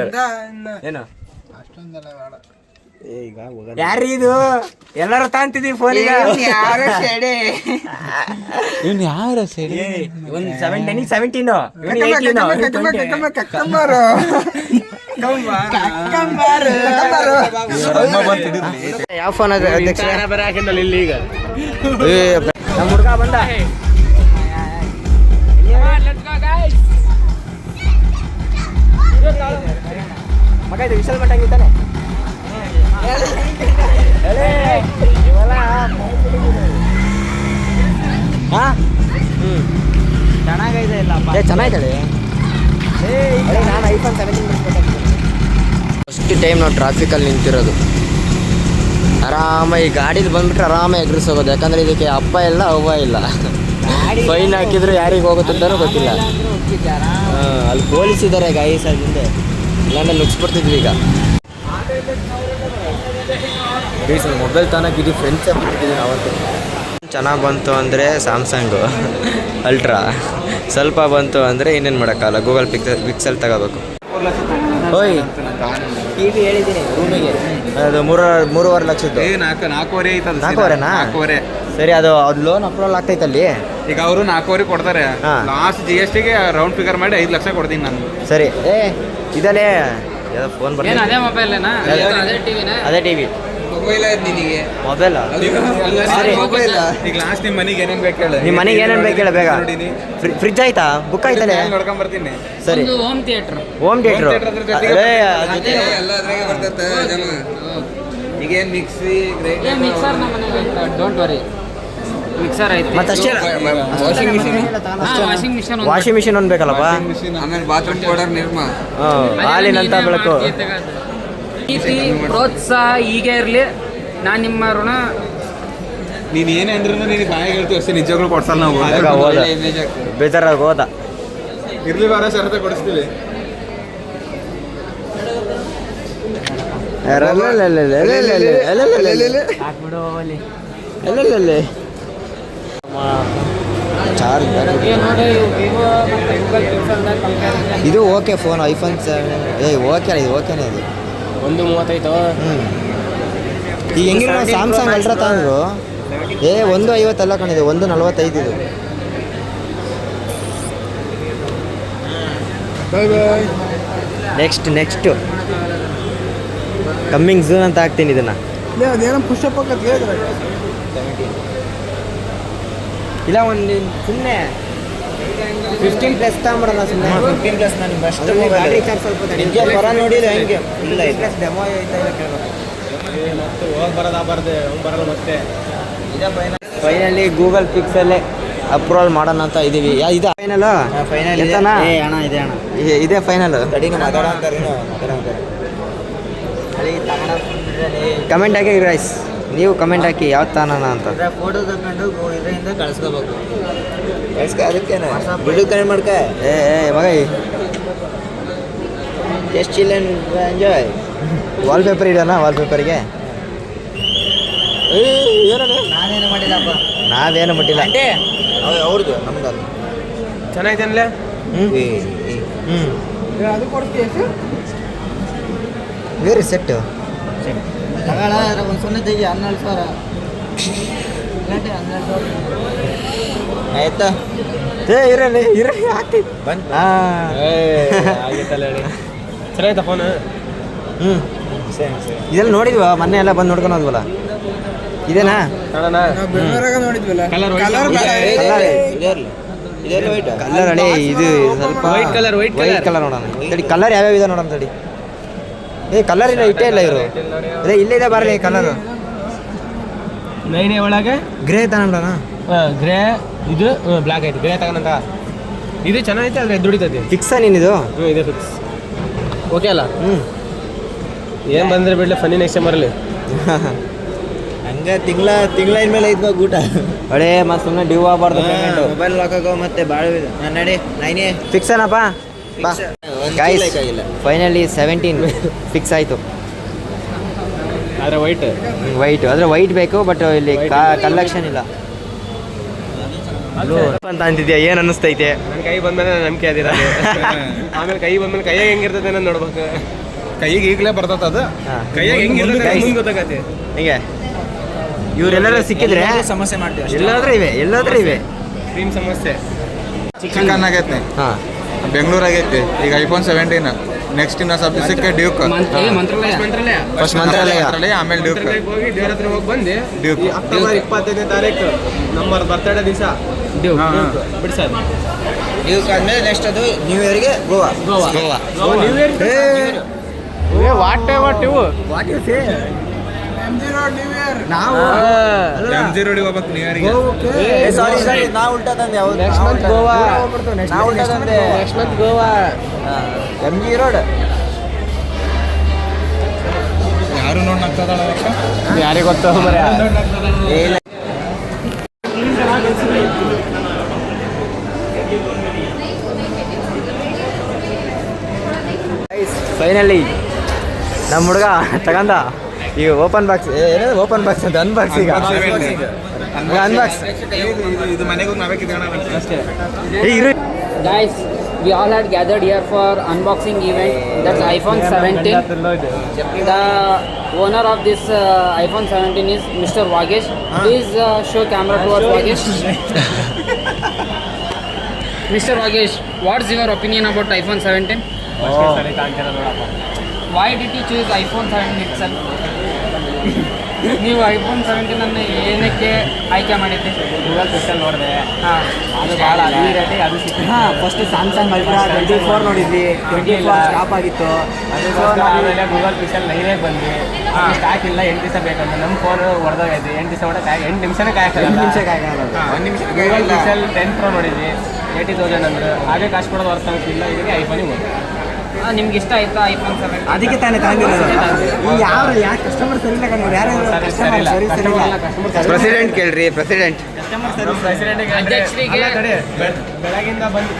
Speaker 1: ಏನು ಯಾರು ಇದು? ಎಲ್ಲಾರು ತಾಂತಿದೀವಿ ಫೋನ್.
Speaker 5: ಯಾರು ಶೆಡೆ?
Speaker 2: ಇವ್ನು ಯಾರ ಸರಿ?
Speaker 1: ಒಂದು 17, 17 ಯಾವ ಫೋನ್ ಅದ ಅಧ್ಯಕ್ಷ?
Speaker 4: ಬೇರೆ ಹಾಕಿದ್ದಲ್ಲ ಇಲ್ಲಿ. ಈಗ
Speaker 1: ನಮ್ಮ ಹುಡುಗ ಬಂದ. ಮಗ ಇದು ವಿಶಾಲ್ ಮಠ ಹಂಗಿದ್ದಾನೆ. ಚೆನ್ನಾಗಿದೆ ಇಲ್ಲ ಚೆನ್ನಾಗಿದ್ದಾಳೆ. ನಾನು iPhone 17 ಫಸ್ಟ್ ಟೈಮ್ ನಾವು ಟ್ರಾಫಿಕಲ್ಲಿ ನಿಂತಿರೋದು. ಆರಾಮಾಗಿ ಗಾಡೀಲಿ ಬಂದ್ಬಿಟ್ರೆ ಆರಾಮಾಗಿ ಎಗ್ರಿಸೋಗೋದು. ಯಾಕಂದ್ರೆ ಇದಕ್ಕೆ ಅಪ್ಪ ಇಲ್ಲ ಅವ್ವ ಇಲ್ಲ. ಫೈನ್ ಹಾಕಿದ್ರು ಯಾರಿಗೆ ಹೋಗುತ್ತಂತಾನೂ ಗೊತ್ತಿಲ್ಲ. ಅಲ್ಲಿ ಪೊಲೀಸ್ ಇದ್ದಾರೆ ಗಾಯಸ್, ಅಲ್ಲಿಂದ ಇಲ್ಲಾಂದ್ರೆ ನುಗ್ಸ್ಬಿಡ್ತಿದ್ವಿ ಈಗ. ಮೊಬೈಲ್ ತನಕಿದ್ದು ಫ್ರೆಂಡ್ಸೇ ಬಿಟ್ಟಿದ್ದೀವಿ ಅವತ್ತು. ಚೆನ್ನಾಗಿ ಬಂತು ಅಂದರೆ ಸ್ಯಾಮ್ಸಂಗು ಅಲ್ಟ್ರಾ, ಸ್ವಲ್ಪ ಬಂತು ಅಂದರೆ ಇನ್ನೇನು ಮಾಡೋಕ್ಕಲ್ಲ, ಗೂಗಲ್ ಪಿಕ್ಸೆಲ್ ತಗೋಬೇಕು. ಓಯ್ ಟಿ ವಿ ಹೇಳಿದ್ದೀನಿ ರೂಮಿಗೆ, ಅದು 3.5 ಲಕ್ಷದ್ದು.
Speaker 2: ನಾಲ್ಕೂವರೆ ಐತದ.
Speaker 1: ನಾಲ್ಕೂವರೆನಾ?
Speaker 2: ನಾಲ್ಕೂವರೆ.
Speaker 1: ಸರಿ, ಅದು ಲೋನ್ ಅಪ್ರೂವಲ್ ಆಗ್ತೈತಲ್ಲಿ.
Speaker 2: ಈಗ ಅವರು 4.25 ಕೊಡ್ತಾರೆ.
Speaker 1: ಹಾ.
Speaker 2: ಲಾಸ್ಟ್ GSTಗೆ ರೌಂಡ್ ಫಿಗರ್ ಮಾಡಿ 5 ಲಕ್ಷ ಕೊಡ್ತೀನಿ ನಾನು.
Speaker 1: ಸರಿ. ಇದಲ್ಲೇ ಯಾವುದೋ ಫೋನ್
Speaker 3: ಏನು
Speaker 1: ಬರ್ತೀನಿ.
Speaker 3: ಅದೇ ಮೊಬೈಲೇನಾ? ಅದೇ ಟಿವಿನ?
Speaker 1: ಅದೇ ಟಿ ವಿ.
Speaker 5: ಮೊಬೈಲ್ ನಿನಗೆ
Speaker 1: ಮೊಬೈಲಾ? ಸರಿ.
Speaker 5: ಮೊಬೈಲ್
Speaker 2: ಈಗ ಲಾಸ್ಟ್ ನಿಮ್ಮ ಮನೆಗೆ ಏನೇನು ಬೇಕು ಹೇಳಿ.
Speaker 1: ನಿಮ್ಮ ಮನೆಗೆ ಏನೇನು ಬೇಕು ಹೇಳ ಬೇಗ. ಫ್ರಿಜ್ ಆಯ್ತಾ? ಬುಕ್ ಆಯ್ತಲ್ಲೇ?
Speaker 2: ನೋಡ್ಕೊಂಡ್ ಬರ್ತೀನಿ.
Speaker 1: ಸರಿ.
Speaker 3: ಒಂದು home theatre.
Speaker 1: Home theatre
Speaker 2: theatre ಅದ್ರ ಜೊತೆಗೆ
Speaker 5: ಎಲ್ಲ ಅದ್ರಾಗೆ ಬರ್ತೈತೆ ಜನ. ಈಗೇನು ಮಿಕ್ಸಿ
Speaker 3: ಮಿಕ್ಸರ್ ನಮ್ಮ ಮನೆಗೆ ಡೋಂಟ್ ವರಿ, ಮಿಕ್ಸರ್ ಐತಿ.
Speaker 1: ಮತ್ತೆ ಅಷ್ಟೇ
Speaker 5: washing machine,
Speaker 3: washing machine
Speaker 1: washing machine ಒಂದು ಬೇಕಲ್ಲಪ್ಪ.
Speaker 5: ಆಮೇಲೆ ಬಾತ್ರೂಮ್ ಪೌಡರ್ ನಿರ್ಮಾ.
Speaker 1: ಹಾಲಿನಂತ ಬೆಳಕು.
Speaker 3: ಪ್ರೀತಿ ಪ್ರೋತ್ಸಾಹ ಹೀಗೆ ಇರಲಿ. ನಾನು ನಿಮ್ಮ ಋಣ.
Speaker 2: ನೀನು ಏನೇ ಅಂದ್ರೂ ನೀನು ಬಾಯಿಗೆ ಹೇಳ್ತೀವಿ ಅಷ್ಟೇ, ನಿಜವಾಗ್ಲೂ ಕೊಡ್ಸಲ್ಲ ನಾವು.
Speaker 1: ಆಗ ಹೋದ ಬೇಜಾರಾಗಿ ಹೋದ.
Speaker 2: ಇರ್ಲಿ ಬಾರ ಶರತೆ ಕೊಡಿಸ್ತೀವಿ.
Speaker 1: ಚಾರ್ಜ್
Speaker 3: ನೋಡಿ ವಿವೋ ಮತ್ತು ಗೂಗಲ್ ಪಿಕ್ಸೆಲ್ದಾಗ ಕಂಪೇರ್.
Speaker 1: ಇದು ಓಕೆ ಫೋನ್, ಐಫೋನ್ 7. ಓಕೆ ಇದು ಓಕೆನೇ ಇದು.
Speaker 4: 1.35.
Speaker 1: ಈಗ ಹೆಂಗಿರೋ ಸ್ಯಾಮ್ಸಂಗ್ ಅಲ್ಟ್ರಾ ತಂದ್ರು 1.50 ಅಲ್ಲ ಕಣಿದೆ, 1.45 ಇದು. ನೆಕ್ಸ್ಟ್ ಕಮ್ಮಿಂಗ್ ಝೂನ್ ಅಂತ ಹಾಕ್ತೀನಿ ಇದನ್ನ.
Speaker 5: ಅದೇನೋ ಪುಷಪ್ ಹಾಕತ್ ಹೇಳಿದ್ರೆ
Speaker 1: ಇಲ್ಲ, ಒಂದು ಸುಮ್ಮನೆ 15+ ತಗೊಂಬಿಡೋಣ ಸುಮ್ಮನೆ. 15+ ನನಗೆ ಅಷ್ಟು ಬ್ಯಾಟ್ರಿ ಚಾರ್ಜ್ ಸ್ವಲ್ಪ ನಿಮಗೆ ಬರ ನೋಡಿಲ್ಲ ಹೆಂಗೆ ಇಲ್ಲ ಪ್ಲಸ್ ಡೆಮೋ ಐತಾ ಇಲ್ಲ ಕೇಳಬೇಕು.
Speaker 4: ಮತ್ತೆ ಹೋಗಿ ಬರೋದಾಗಬಾರ್ದು, ಅವ್ನು ಬರಲ್ಲ ಮತ್ತೆ.
Speaker 1: ಫೈನಲಿ ಗೂಗಲ್ ಪಿಕ್ಸೆಲ್ಲೇ ಅಪ್ರೂವಲ್ ಮಾಡೋಣ ಅಂತ ಇದೀವಿ. ಇದಾ ಫೈನಲ್? ಫೈನಲ್ ಅಣ್ಣ, ಇದೇ ಫೈನಲ್. ಕಮೆಂಟ್ ಹಾಕಿ ರೈಸ್, ನೀವು ಕಮೆಂಟ್ ಹಾಕಿ ಯಾವ್ದು ತಾನೋಣ ಅಂತ.
Speaker 5: ಫೋಟೋ ತಗೊಂಡು ಇದರಿಂದ ಕಳಿಸ್ಕೋಬೇಕು. ಅದಕ್ಕೇನೆ ವಿಡಿಯೋ ಕನೆಕ್ಟ್ ಮಾಡ್ಕ.
Speaker 1: ಮಗ
Speaker 5: ಎಷ್ಟು ಚಿಲ್ ಎಂಜಾಯ್.
Speaker 1: ವಾಲ್ಪೇಪರ್ ಇಡೋಣ, ವಾಲ್ಪೇಪರ್ಗೆ.
Speaker 5: ನಾನೇನು ಮಾಡಿಲ್ಲಪ್ಪ.
Speaker 1: ನಾವೇನು ಮುಟ್ಟಿಲ್ಲ.
Speaker 5: ಅವ್ರದ್ದು ನಮ್ದಲ್ಲ.
Speaker 4: ಚೆನ್ನಾಗಿತ್ತೇನಲ್ಲ?
Speaker 5: ಅದು ಕೊಡ್ತೀಯ
Speaker 1: ವೇರಿ ಸೆಟ್ಟು
Speaker 5: ತಗೊಳ. ಒಂದು 0 ತೆಗಿ 12,000. 12,000 ಆಯ್ತಾ?
Speaker 1: ಇರಲಿ ಹಾಕ್ತಿ
Speaker 5: ಬಂದು
Speaker 4: ಆಗಿತ್ತಲ್ಲ ಹೇಳಿ. ಚೆನ್ನಾಗಿತ್ತ ಫೋನ್?
Speaker 1: ಇದೆಲ್ಲ ನೋಡಿದ್ವಾ ಮೊನ್ನೆ ಎಲ್ಲ ಬಂದು ನೋಡ್ಕೊಂಡು ಹೋದ್ವಲ್ಲ, ಇದೇನಾ?
Speaker 5: ಬೆಂಗಳೂರಾಗ ನೋಡಿದ್ವಲ್ಲ.
Speaker 4: ಕಲರ್
Speaker 1: ಕಲರ್ ಹಳೆ ಇದು ಸ್ವಲ್ಪ
Speaker 4: ವೈಟ್ ಕಲರ್
Speaker 1: ನೋಡೋಣ. ತಡಿ, ಕಲರ್ ಯಾವ್ಯಾವ ಇದೆ ನೋಡೋಣ ತಡಿ. ಕಲರ್ ಇಲ್ಲ, ಇಟ್ಟೇ ಇಲ್ಲ ಇವರು. ಇಲ್ಲೇ ಇದೆ ಬರಲಿ ಕಲರು.
Speaker 4: 9A ಒಳಗೆ
Speaker 1: ಗ್ರೇ ತಗೊಂಡೋಣ.
Speaker 4: ಗ್ರೇ, ಇದು ಬ್ಲ್ಯಾಕ್ ಐತಿ. ಗ್ರೇ ತಗೋಣಂತ. ಇದು ಚೆನ್ನಾಗೈತೆ, ಆದರೆ ದುಡಿತೈತಿ.
Speaker 1: ಫಿಕ್ಸಾ ನೀನಿದು?
Speaker 4: ಇದೆ ಫಿಕ್ಸ್. ಓಕೆ ಅಲ್ಲ? ಏನು ಬಂದರೆ ಬಿಡಲಿ, ಫನ್ನಿ ನೆಕ್ಸ್ಟ್ ಟೈಮ್ ಬರಲಿ.
Speaker 5: ಹಂಗೆ ತಿಂಗಳ ಇನ್ಮೇಲೆ ಐದು ಊಟ
Speaker 1: ಹಳೆ ಮತ್ತೆ ಸುಮ್ಮನೆ ಡ್ಯೂ ಆಗಬಾರ್ದು.
Speaker 5: ಮೊಬೈಲ್ ಹಾಕೋ ಮತ್ತೆ ಭಾಳ ನಡಿ 9A
Speaker 1: ಫಿಕ್ಸ್ ಏನಪ್ಪ? ಬಾ ಗೈಸ್, ಫೈನಲಿ 17 ಫಿಕ್ಸ್ ಆಯಿತು.
Speaker 4: ಆದರೆ
Speaker 1: ವೈಟ್ ಆದರೆ ವೈಟ್ ಬೇಕು, ಬಟ್ ಇಲ್ಲಿ ಕಲೆಕ್ಷನ್ ಇಲ್ಲ ಅಂತ ಅಂತಿದ್ಯಾ? ಏನು ಅನ್ನಿಸ್ತೈತೆ?
Speaker 4: ನನ್ನ ಕೈ ಬಂದ್ಮೇಲೆ ನಂಬಿಕೆ ಅದಿರ. ಆಮೇಲೆ ಕೈ ಬಂದ್ಮೇಲೆ ಕೈಯಾಗ ಹೆಂಗಿರ್ತೈತೆ ಅನ್ನೋದು ನೋಡ್ಬೇಕು.
Speaker 2: ಕೈಗೆ ಈಗಲೇ ಬರ್ತದ ಅದು.
Speaker 4: ಕೈಯಾಗ ಹೆಂಗಿರ್ತೈತೆ ಮುಂದೆ ಗೊತ್ತಾಗತ್ತೆ.
Speaker 1: ಹಿಂಗೆ ಇವರೆಲ್ಲರೂ ಸಿಕ್ಕಿದ್ರೆ
Speaker 5: ಸಮಸ್ಯೆ ಮಾಡ್ತೀವಿ.
Speaker 1: ಎಲ್ಲಾದ್ರೂ ಇವೆ
Speaker 4: ಕ್ರೀಮ್ ಸಮಸ್ಯೆ.
Speaker 2: ಚಿಕನ್ ಆಗೈತೆ,
Speaker 1: ಹಾಂ.
Speaker 2: ಬೆಂಗಳೂರು ಆಗೈತೆ. ಈಗ iPhone 17. ನೆಕ್ಸ್ಟ್ ಇನ್ನ ಸ್ವಲ್ಪ ದಿವಸಕ್ಕೆ ಡ್ಯೂಕ್. ಫಸ್ಟ್ ಮಂತ್ರಾಲಯ, ಆಮೇಲೆ ಡ್ಯೂಕ್.
Speaker 4: ಹೋಗಿ ದೇವ್ರ ಹತ್ರ ಹೋಗಿ ಬಂದು
Speaker 2: ಡ್ಯೂಕ್.
Speaker 4: ಅಕ್ಟೋಬರ್ 25ನೇ ತಾರೀಕು ನಮ್ಮ ಬರ್ತಡೇ ದಿವಸ ಬಿಡ್ಸೋದು.
Speaker 5: ಡ್ಯೂಕ್ ಆದ್ಮೇಲೆ ನೆಕ್ಸ್ಟ್ ಅದು ನ್ಯೂ ಇಯರ್ಗೆ ಗೋವಾ.
Speaker 4: ನ್ಯೂ ಇಯರ್ ವಾಟ್ ಇವು
Speaker 5: ನಾವು
Speaker 2: MG ರೋಡಿಗೆ ಹೋಗ್ಬೇಕು ನ್ಯೂ ಇಯರ್ಗೆ.
Speaker 5: ಸಾರಿ ನಾವು ಉಲ್ಟಾ ತಂದೆ.
Speaker 4: Next month Goa.
Speaker 5: ನಾವು ಉಲ್ಟಾ ತಂದೆ.
Speaker 4: Next month Goa.
Speaker 5: MG road
Speaker 2: ಯಾರು ನೋಡ್ನಾಗ್ತದ
Speaker 4: ಯಾರಿಗೆ ಗೊತ್ತು ಮರೆ.
Speaker 1: ಫೈನಲಿ ನಮ್ಮ ಹುಡುಗ ತಗೊಂಡ ಈಗ ಓಪನ್ ಬಾಕ್ಸ್ ಏನಾದ್ರು ಓಪನ್ ಬಾಕ್ಸ್ ಅಂತ ಅನ್ಬಾಕ್ಸ್ ಈಗ ಅನ್ಬಾಕ್ಸ್
Speaker 2: ಇದು ಮನೆಗೆ ಹೋಗಿ ನಾವೇ ಕಿತ್ಕೊಳ್ಳೋಣ ಅಷ್ಟೇ.
Speaker 3: Guys, we all had gathered here for unboxing event. That's iPhone 17. The owner of this iPhone 17 is Mr. Vagesh. Please show camera towards Vagesh. Mr. Vagesh, what's your opinion about iPhone 17? Why did you choose iPhone 17 itself? ನೀವು iPhone 17 ಅನ್ನು ಏನಕ್ಕೆ ಆಯ್ಕೆ ಮಾಡಿದ್ದೆ?
Speaker 4: Google pixel ನೋಡಿದೆ,
Speaker 3: ಹಾಂ,
Speaker 4: ಅದು ಭಾಳ ಈ ರೇಟಿಗೆ ಅದು ಸಿಕ್ಕಿದೆ.
Speaker 1: ಫಸ್ಟ್ ಸ್ಯಾಮ್ಸಂಗ್ ಅಲ್ಟ್ರಾ 24 ನೋಡಿದ್ವಿ, 24 ಸ್ಟಾಪ್ ಆಗಿತ್ತು.
Speaker 4: ಅದಕ್ಕೋಸ್ಕರ ಆಮೇಲೆ ಗೂಗಲ್ ಪಿಕ್ಸೆಲ್ 9 ಬಂದ್ವಿ. ಸ್ಟಾಕ್ ಇಲ್ಲ, 8 ದಿವಸ ಬೇಕಂತ. ನಮ್ಮ ಫೋನ್ ಹೊಡೆದೋಗೈತೆ, 8 ದಿವಸ ಹೊಡೆ 8 ನಿಮಿಷನೇ ಕಾಯಕ್ಕಲ್ಲ. ಗೂಗಲ್ ಪಿಕ್ಸೆಲ್ 10 Pro ನೋಡಿದ್ವಿ, 80,000 ಅಂದ್ರೆ ಹಾಗೆ ಕಾಸು ಕೊಡೋದು ಅರ್ಥ ಆಗ್ತಿಲ್ಲ. ಇದಕ್ಕೆ ಐಫೋನಿಗೆ ಹೋಗಿ
Speaker 3: ನಿಮ್ಗೆ ಇಷ್ಟ ಆಯ್ತಾ ಐಫೋನ್ 17?
Speaker 1: ಅದಕ್ಕೆ ತಾನೇ ಯಾವ ಕಸ್ಟಮರ್ ಸರಿ ಇಲ್ಲ ಕಣ್ರೀ, ಯಾರು ಪ್ರೆಸಿಡೆಂಟ್ ಕೇಳ್ರಿ, ಪ್ರೆಸಿಡೆಂಟ್
Speaker 3: ಅಧ್ಯಕ್ಷರಿಗೆ
Speaker 4: ಬೆಳಗಿಂದ ಬಂದು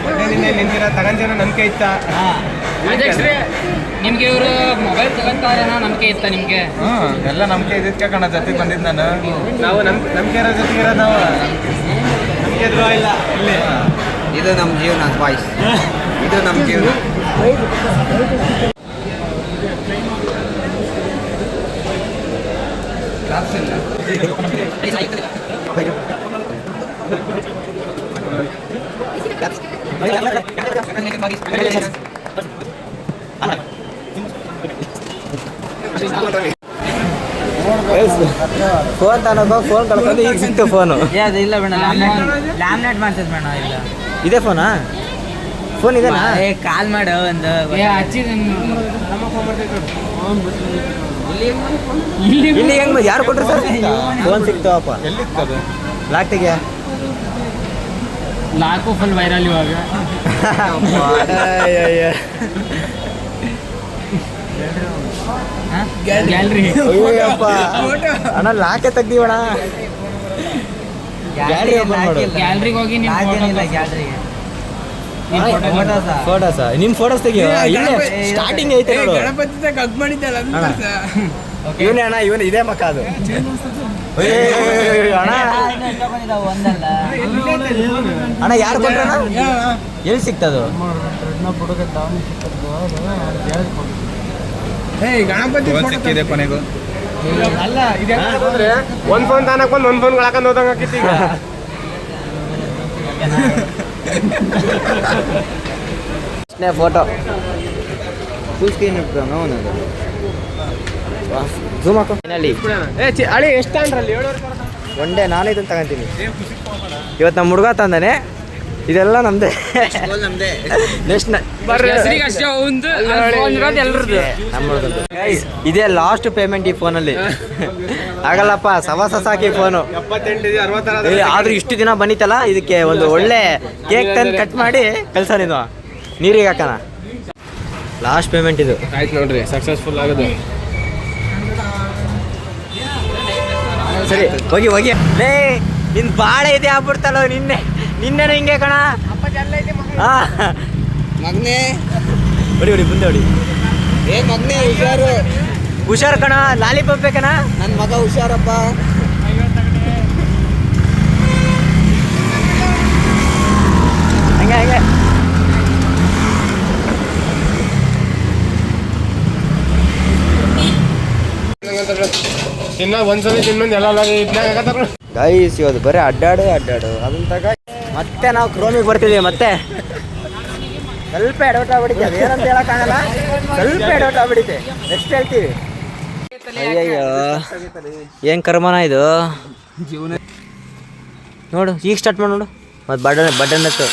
Speaker 4: ನಿಂತಿರೋ ತಗೊಂಡಿರೋ ನಂಬಿಕೆ ಇತ್ತ.
Speaker 3: ಅಧ್ಯಕ್ಷರೇ, ನಿಮ್ಗೆ ಇವರು ಮೊಬೈಲ್ ತಗೊಂತಾರೇನೋ ನಂಬಿಕೆ ಇತ್ತ ನಿಮ್ಗೆ?
Speaker 2: ಎಲ್ಲ ನಂಬಿಕೆ ಇದಕ್ಕೆ ಕಣ ಜೊತೆಗೆ ಬಂದಿದ್ದು ನಾನು.
Speaker 4: ನಾವು ನಂಬಿಕೆ ಇರೋ ಜೊತೆಗೆ ಇರೋದು ನಾವು ನಂಬಿಕೆ ಇದ್ರೂ ಇಲ್ಲ ಇಲ್ಲಿ.
Speaker 5: ಇದು ನಮ್ಮ ಜೀವನ ಬಾಯ್ಸ್, ಇದು ನಮ್ಮ ಜೀವನ.
Speaker 1: ಫೋನ್ ತನಕ ಫೋನ್ ಕಳ್ಕೊಂಡು ಈಗ ಸಿಕ್ತು ಫೋನು.
Speaker 3: ಇಲ್ಲ ಬೇಡ, ಲ್ಯಾಮಿನೇಟ್ ಮಾಡ್ತದ ಬೇಡ. ಇಲ್ಲ
Speaker 1: ಇದೇ ಫೋನಾ? ಫೋನ್ ಇದೆನಾ?
Speaker 3: ಕಾಲ್ ಮಾಡು ಒಂದು
Speaker 1: ಇಲ್ಲಿ ಹೆಂಗ್ ಯಾರು ಕೊಟ್ರು ಸರ್? ಫೋನ್ ಸಿಕ್ತವಪ್ಪ.
Speaker 2: ಎಲ್ಲಿತ್ತು
Speaker 1: ಲಾಕ್ ತೆಗಿಯ.
Speaker 3: ಲಾಕು ಫುಲ್ ವೈರಲ್ ಇವಾಗ. ಗ್ಯಾಲರಿ
Speaker 1: ಅಣ್ಣ ಲಾಕೆ ತೆಗ್ದೀವಣ.
Speaker 3: ಗ್ಯಾಲರಿಗೆ ಹೋಗಿ
Speaker 1: ಫೋಟೋಸ ನಿಮ್ಮ ಫೋಟೋಸ್ ತೆಗಿಯೋ. ಇಲ್ಲೇ ಸ್ಟಾರ್ಟಿಂಗ್ ಐತೆ ನೋಡು. ಇವನೇ ಅಣ್ಣ, ಇವನು ಇದೇ ಮಕ್ಕ ಅದು. ಅಣ್ಣ ಅಣ್ಣ ಯಾರು ಕೊಟ್ರಣ್ಣ? ಎಲ್ಲಿ ಸಿಕ್ತದು?
Speaker 2: ಸಿಕ್ಕಿದೆ ಕೊನೆಗೂ.
Speaker 4: ಅಲ್ಲ ಇದೆ ಅಂದ್ರೆ ಒಂದು ಫೋನ್ ತಾನಕ್ ಬಂದು ಒಂದು ಫೋನ್ ಹಾಕೊಂಡು ಹೋದಂಗೆ ಹಾಕಿತ್ತು ಈಗ.
Speaker 1: ಫೋಟೋ ಫುಲ್ ಸ್ಕ್ರೀನ್ ಇಟ್ಕೊಂಡು ಝೂಮ್ ಹಾಕೋ.
Speaker 4: ಅಳಿ ಎಷ್ಟು ಅಂದ್ರಲ್ಲಿ?
Speaker 1: ಒಂದೇ ನಾನು ಇದನ್ನು ತಗೊಂತೀನಿ. ಇವತ್ತು ನಮ್ಮ ಹುಡುಗ ತಂದಾನೆ. ಇದೆಲ್ಲ ನಮ್ದೇ. ನೆಕ್ಸ್ಟ್ ಇದೇ ಲಾಸ್ಟ್ ಪೇಮೆಂಟ್ ಈ ಫೋನಲ್ಲಿ. ಆಗಲ್ಲಪ್ಪ, ಸವಾಸ ಸಾಕಿ ಫೋನು.
Speaker 4: 78
Speaker 1: ಆದ್ರೂ ಇಷ್ಟು ದಿನ ಬಂದಿತ್ತಲ್ಲ, ಇದಕ್ಕೆ ಒಂದು ಒಳ್ಳೆ ಕೇಕ್ ತಂದು ಕಟ್ ಮಾಡಿ ಕಳ್ಸ ನೀನು ನೀರಿಗೆ ಹಾಕೋಣ. ಲಾಸ್ಟ್ ಪೇಮೆಂಟ್ ಇದು.
Speaker 4: ಆಯ್ತು ನೋಡ್ರಿ, ಸಕ್ಸಸ್ಫುಲ್ ಆಗೋದು.
Speaker 1: ಸರಿ ಹೋಗಿ ಹೋಗಿ. ಲೇ ನಿನ್ ಬಾಳ ಇದೆ ಆಗ್ಬಿಡ್ತಲ್ಲೋ. ನಿನ್ನೆ ಹಿಂಗೆ ಕಣ.
Speaker 5: ಮಗನೇ
Speaker 1: ಹೊಡಿ ಹೊಡಿ ಮುಂದೆ ಹೊಡಿ.
Speaker 5: ಮಗನೇ ಹುಷಾರು,
Speaker 1: ಹುಷಾರು ಕಣ. ಲಾಲಿಪಾಪ್ ಬೇಕಣ
Speaker 5: ನನ್ನ ಮಗ, ಹುಷಾರಪ್ಪ.
Speaker 1: ಹಂಗೆ ಹಂಗೆ.
Speaker 4: ತಿನ್ನ ಒಂದ್ಸಲ ತಿನ್ನೊಂದು ಎಲ್ಲ
Speaker 1: ಗೈಸ್ ಇವತ್ತು ಬರೀ ಅಡ್ಡಾಡು ಅದನ್ನ ತಗ. ಮತ್ತೆ ನಾವು ಕ್ರೋಮಿಗೆ ಬರ್ತಿದ್ದೀವಿ. ಮತ್ತೆ ಸ್ವಲ್ಪ ಎಡವಟ ಆಗ್ಬಿಡುತ್ತೆ. ಅದೇನಂತ ಹೇಳಕ್ಕಾಗಲ್ಲ, ಸ್ವಲ್ಪ ಎಡವಟ ಆಗ್ಬಿಡುತ್ತೆ. ನೆಕ್ಸ್ಟ್ ಹೇಳ್ತೀವಿ. ಅಯ್ಯಯ್ಯೋ ಏನ್ ಕರ್ಮನ ಇದು. ನೋಡು ಈಗ ಸ್ಟಾರ್ಟ್ ಮಾಡಿ ನೋಡು. ಮತ್ತೆ ಬಟನ್ ಹತ್ತು.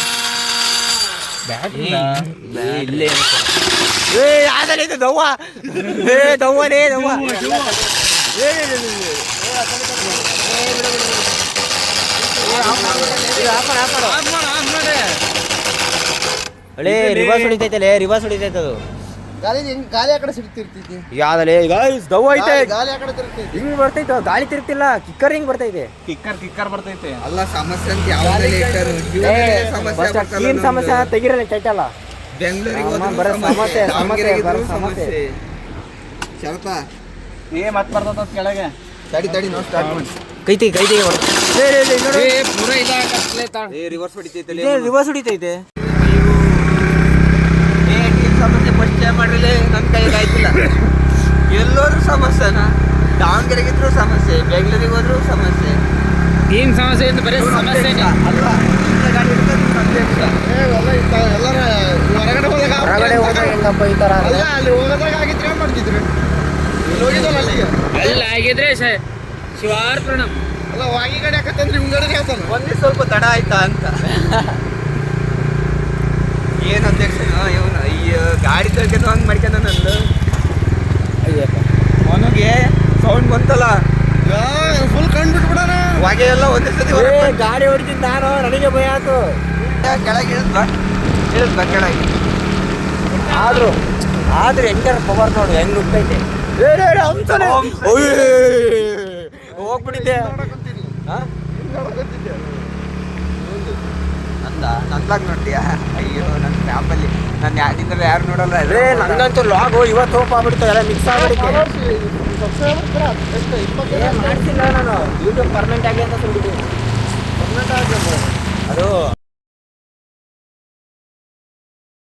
Speaker 1: ಇದು ದವ್ವ. ದವ್ವನೇ ದವ್ವ. ಅಳೇ ರಿವರ್ಸ್ ಹೊಡಿತೈತಲೇ, ರಿವರ್ಸ್ ಹೊಡಿತೈತೆ ಅದು.
Speaker 5: ಗಾಳಿ ಆ ಕಡೆ ಸಿಡ್ತಿರ್ತೈತಿ.
Speaker 1: ಯಾವ್ದಲೇ ಗೈಸ್ ದವ್ವ ಐತೆ.
Speaker 5: ಗಾಳಿ ಆ ಕಡೆ ತಿರುಗ್ತೈತಿ.
Speaker 1: ಹಿಂಗ್ ಬರ್ತೈತೆ, ಗಾಳಿ ತಿರುಗ್ತಿಲ್ಲ. ಕಿಕ್ಕರ್ ಹಿಂಗ್ ಬರ್ತೈತೆ.
Speaker 2: ಕಿಕ್ಕರ್ ಬರ್ತೈತೆ.
Speaker 5: ಅಲ್ಲ ಸಮಸ್ಯೆ ಅಂತ ಯಾವ್ದ್ರಲ್ಲಿ ಇಟ್ಟಾರು? ಜೀವನದಲ್ಲಿ ಸಮಸ್ಯೆ
Speaker 1: ಏನ್ ಸಮಸ್ಯೆ ತೆಗಿರಲ್ಲ ಟೈಟಲ್ಲ.
Speaker 5: ಬೆಂಗಳೂರಿಗೆ
Speaker 1: ಅಮ್ಮ,
Speaker 5: ಹೋದ್ರು
Speaker 1: ಬರೋ ಸಮಸ್ಯೆ,
Speaker 5: ದಾವಣಗೆರೆಗೆ
Speaker 1: ಬರೋ
Speaker 5: ಇದ್ರು
Speaker 1: ಸಮಸ್ಯೆ.
Speaker 5: ಶರತಾ
Speaker 4: ಮತ್ತೆ ಬರ್ತದ ಕೆಳಗೆ
Speaker 5: ತಡಿ ನಾವು ಸ್ಟಾರ್ಟ್ ಮಾಡಿ
Speaker 1: ಕೈ ತೆಗಿ
Speaker 3: ಪೂರ ಇದಾಗತ್ಲೆ ತಾಳ
Speaker 5: ರಿವರ್ಸ್ ಹೊಡಿತೈತೆ
Speaker 1: ರಿವರ್ಸ್ ಹೊಡಿತೈತೆ.
Speaker 5: ಸಮಸ್ಯೆ ಫಸ್ಟ್ ಟೈಮ್ ಮಾಡ್ರಲೇ ನನ್ನ ಕೈಗೆ ಆಯ್ತಿಲ್ಲ. ಎಲ್ಲೋದ್ರೂ ಸಮಸ್ಯೆನಾ, ದಾವಣಗೆರೆಗಿದ್ರು ಸಮಸ್ಯೆ, ಬೆಂಗಳೂರಿಗೆ ಹೋದ್ರು ಸಮಸ್ಯೆ.
Speaker 3: ಏನ್ ಸಮಸ್ಯೆ ಅಂತ ಬರೀ ಸಮಸ್ಯೆ
Speaker 5: ಅಲ್ಲ ಇಂಥ ಗಾಡಿ ಹಿಡ್ಕೊಂಡು ಸಮಸ್ಯೆ ಇಲ್ಲ.
Speaker 1: ಹೊರಗಡೆ ಹೋದಾಗ ಹೆಂಗಪ್ಪ ಈ ಥರ ಅಂದ್ರೆ?
Speaker 2: ಅಲ್ಲಿ ಹೋಗೋದಾಗ ಆಗಿದ್ರೆ ಏನ್ ಮಾಡ್ತಿದ್ರು? ಇಲ್ಲಿ ಹೋಗಿದ್ದಲ್ಲ ಅಲ್ಲಿಗೆ
Speaker 3: ಅಲ್ಲ ಆಗಿದ್ರೆ ಶಿವಾರ್ ಪ್ರಣಮ್
Speaker 2: ಅಲ್ಲ ವಾಗಿ ಗಾಡಿ ಹಾಕತ್ತಂದ್ರೆ ಹಿಂಗಡೆ ಹೇಳ್ತಾನ.
Speaker 5: ಒಂದೇ ಸ್ವಲ್ಪ ತಡ ಆಯ್ತಾ ಅಂತ. ಏನು ಅಧ್ಯಕ್ಷ ಇವನು ಈ ಗಾಡಿ ತಗೊಂಡು ಹಂಗೆ ಮಾಡ್ಕೊಂಡ ನಂದು ಅವನಿಗೆ ಸೌಂಡ್ ಬಂತಲ್ಲ,
Speaker 2: ಫುಲ್ ಕಂಡ್ಬಿಟ್ಟು ಬಿಡೋಣ.
Speaker 5: ಹೊಗೆ ಎಲ್ಲ ಒಂದೇ ಸತಿ
Speaker 1: ಗಾಡಿ ಹೊಡಿತೀನಿ ನಾನು, ನನಗೆ ಭಯ ಆಯ್ತು.
Speaker 5: ಕೆಳಗೆ ಇಳಿದ್ಬಾ ಕೆಳಗೆ.
Speaker 1: ಆದ್ರೂ ಎಂಟರ್ ಪವರ್ ನೋಡು ಹೆಂಗ್ ನುಗ್ತೈತೆ. ಹೋಗ್ಬಿಟ್ಟಿದ್ದೆ.
Speaker 5: ನಂದಾಗ ನೋಡ್ತೀಯಾ? ಅಯ್ಯೋ ನನ್ನ ಮ್ಯಾಪಲ್ಲಿ ನನ್ನ ಯಾರಿಂದ ಯಾರು ನೋಡಲ್ಲ.
Speaker 1: ನಂಗಂತೂ ಲಾಗು ಇವತ್ತು ಹೋಪ್ ಆಗ್ಬಿಡ್ತು, ಎಲ್ಲ ಮಿಕ್ಸ್ ಆಗ್ಬಿಡುತ್ತೆ. ಮಾಡ್ಸಿಲ್ಲ ನಾನು ಯೂಟ್ಯೂಬ್ ಪರ್ಮನೆಂಟ್ ಆಗಿ ಅಂತ ಸುಡಿದ್ದೆ.